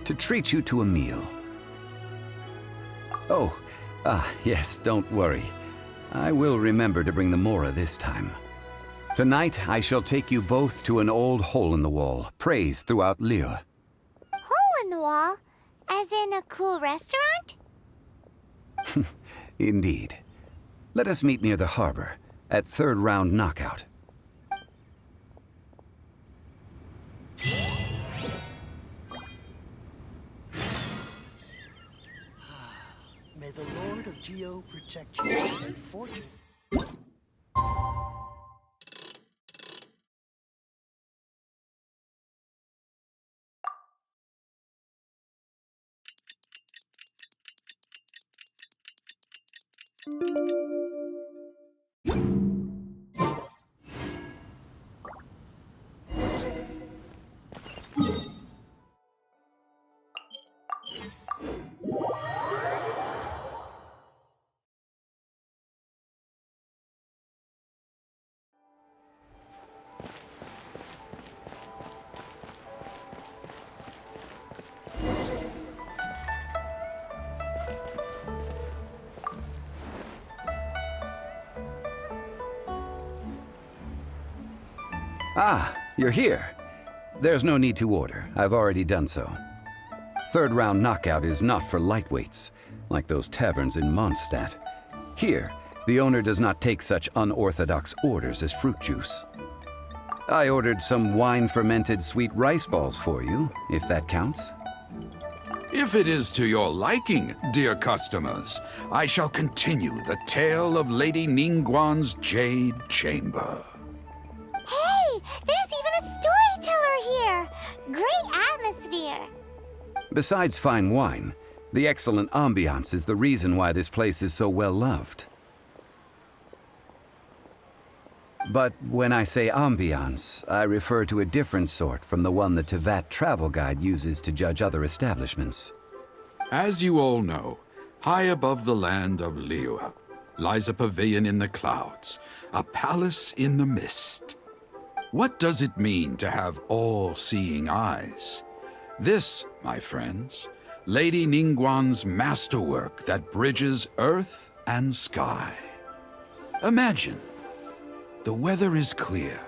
to treat you to a meal. Oh, yes, don't worry. I will remember to bring the Mora this time. Tonight, I shall take you both to an old hole-in-the-wall, praised throughout Liyue. Hole in the wall? As in a cool restaurant? Indeed. Let us meet near the harbor, at third round knockout. May the Lord of Geo protect you and fortune. Ah, you're here. There's no need to order. I've already done so. Third round knockout is not for lightweights, like those taverns in Mondstadt. Here, the owner does not take such unorthodox orders as fruit juice. I ordered some wine-fermented sweet rice balls for you, if that counts. If it is to your liking, dear customers, I shall continue the tale of Lady Ningguang's Jade Chamber. Hey, there's even a storyteller here! Great atmosphere! Besides fine wine, the excellent ambiance is the reason why this place is so well loved. But when I say ambiance, I refer to a different sort from the one the Tevat travel guide uses to judge other establishments. As you all know, high above the land of Liyue lies a pavilion in the clouds, a palace in the mist. What does it mean to have all-seeing eyes? This, my friends, Lady Ningguang's masterwork that bridges earth and sky. Imagine, the weather is clear,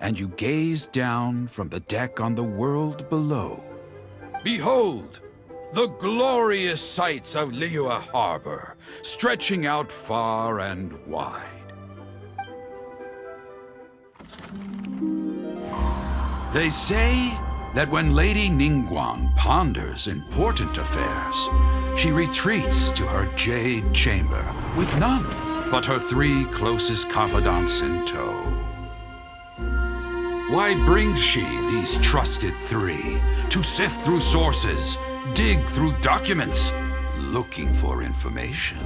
and you gaze down from the deck on the world below. Behold, the glorious sights of Liyue Harbor, stretching out far and wide. They say that when Lady Ningguang ponders important affairs, she retreats to her jade chamber with none but her 3 closest confidants in tow. Why brings she these trusted 3 to sift through sources, dig through documents, looking for information?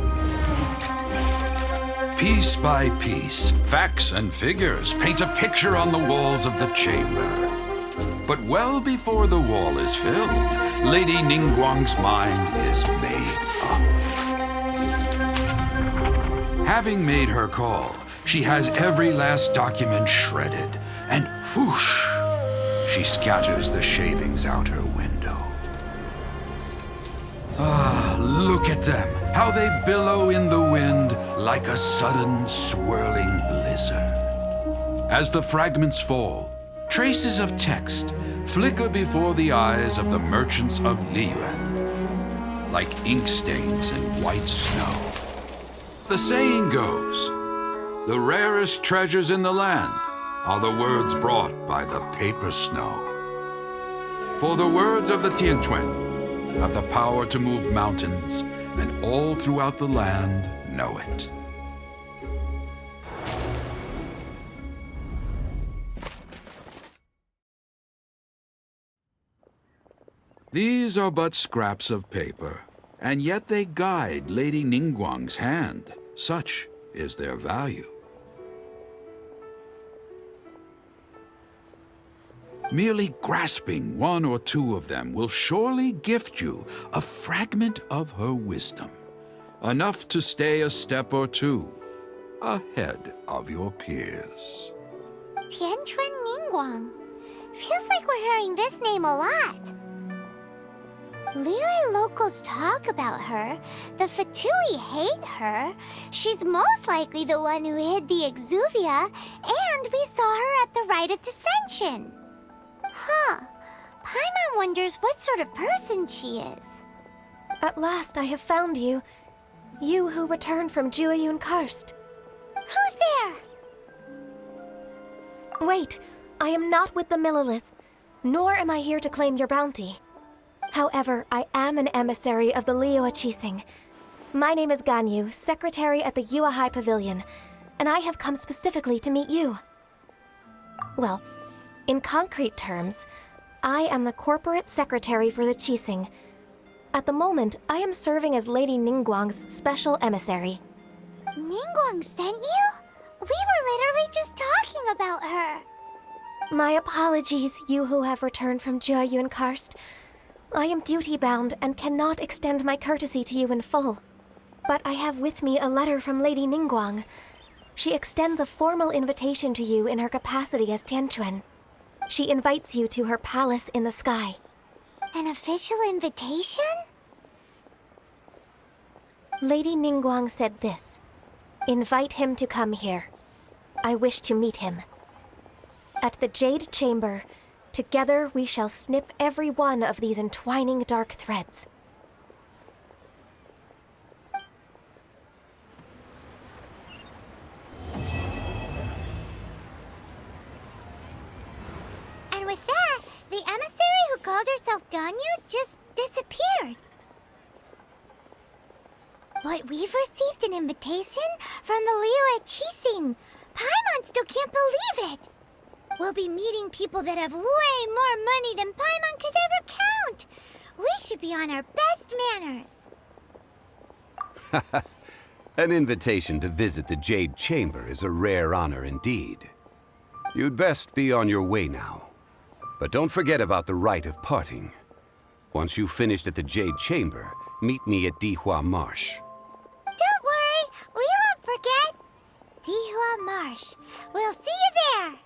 Piece by piece, facts and figures paint a picture on the walls of the chamber. But well before the wall is filled, Lady Ningguang's mind is made up. Having made her call, she has every last document shredded, and whoosh, she scatters the shavings out her window. Ah, look at them, how they billow in the wind like a sudden swirling blizzard. As the fragments fall, traces of text flicker before the eyes of the merchants of Liyue, like ink stains in white snow. The saying goes, the rarest treasures in the land are the words brought by the paper snow. For the words of the Tianquan have the power to move mountains, and all throughout the land know it. These are but scraps of paper, and yet they guide Lady Ningguang's hand. Such is their value. Merely grasping one or two of them will surely gift you a fragment of her wisdom, enough to stay a step or two ahead of your peers. Tianquan Ningguang. Feels like we're hearing this name a lot. Liyue locals talk about her. The Fatui hate her. She's most likely the one who hid the Exuvia, and we saw her at the Rite of Dissension. Huh. Paimon wonders what sort of person she is. At last I have found you. You who returned from Jueyun Karst. Who's there? Wait, I am not with the Monolith, nor am I here to claim your bounty. However, I am an emissary of the Liyue Qixing. My name is Ganyu, secretary at the Yue High Pavilion, and I have come specifically to meet you. Well, in concrete terms, I am the corporate secretary for the Qixing. At the moment, I am serving as Lady Ningguang's special emissary. Ningguang sent you? We were literally just talking about her. My apologies, you who have returned from Jueyun Karst. I am duty-bound and cannot extend my courtesy to you in full. But I have with me a letter from Lady Ningguang. She extends a formal invitation to you in her capacity as Tianquan. She invites you to her palace in the sky. An official invitation? Lady Ningguang said this. Invite him to come here. I wish to meet him. At the Jade Chamber, together we shall snip every one of these entwining dark threads. And with that, the emissary who called herself Ganyu just disappeared. But we've received an invitation from the Liyue Qixing. Paimon still can't believe it. We'll be meeting people that have way more money than Paimon could ever count. We should be on our best manners. An invitation to visit the Jade Chamber is a rare honor indeed. You'd best be on your way now. But don't forget about the rite of parting. Once you've finished at the Jade Chamber, meet me at Dihua Marsh. Don't worry, we won't forget. Dihua Marsh. We'll see you there.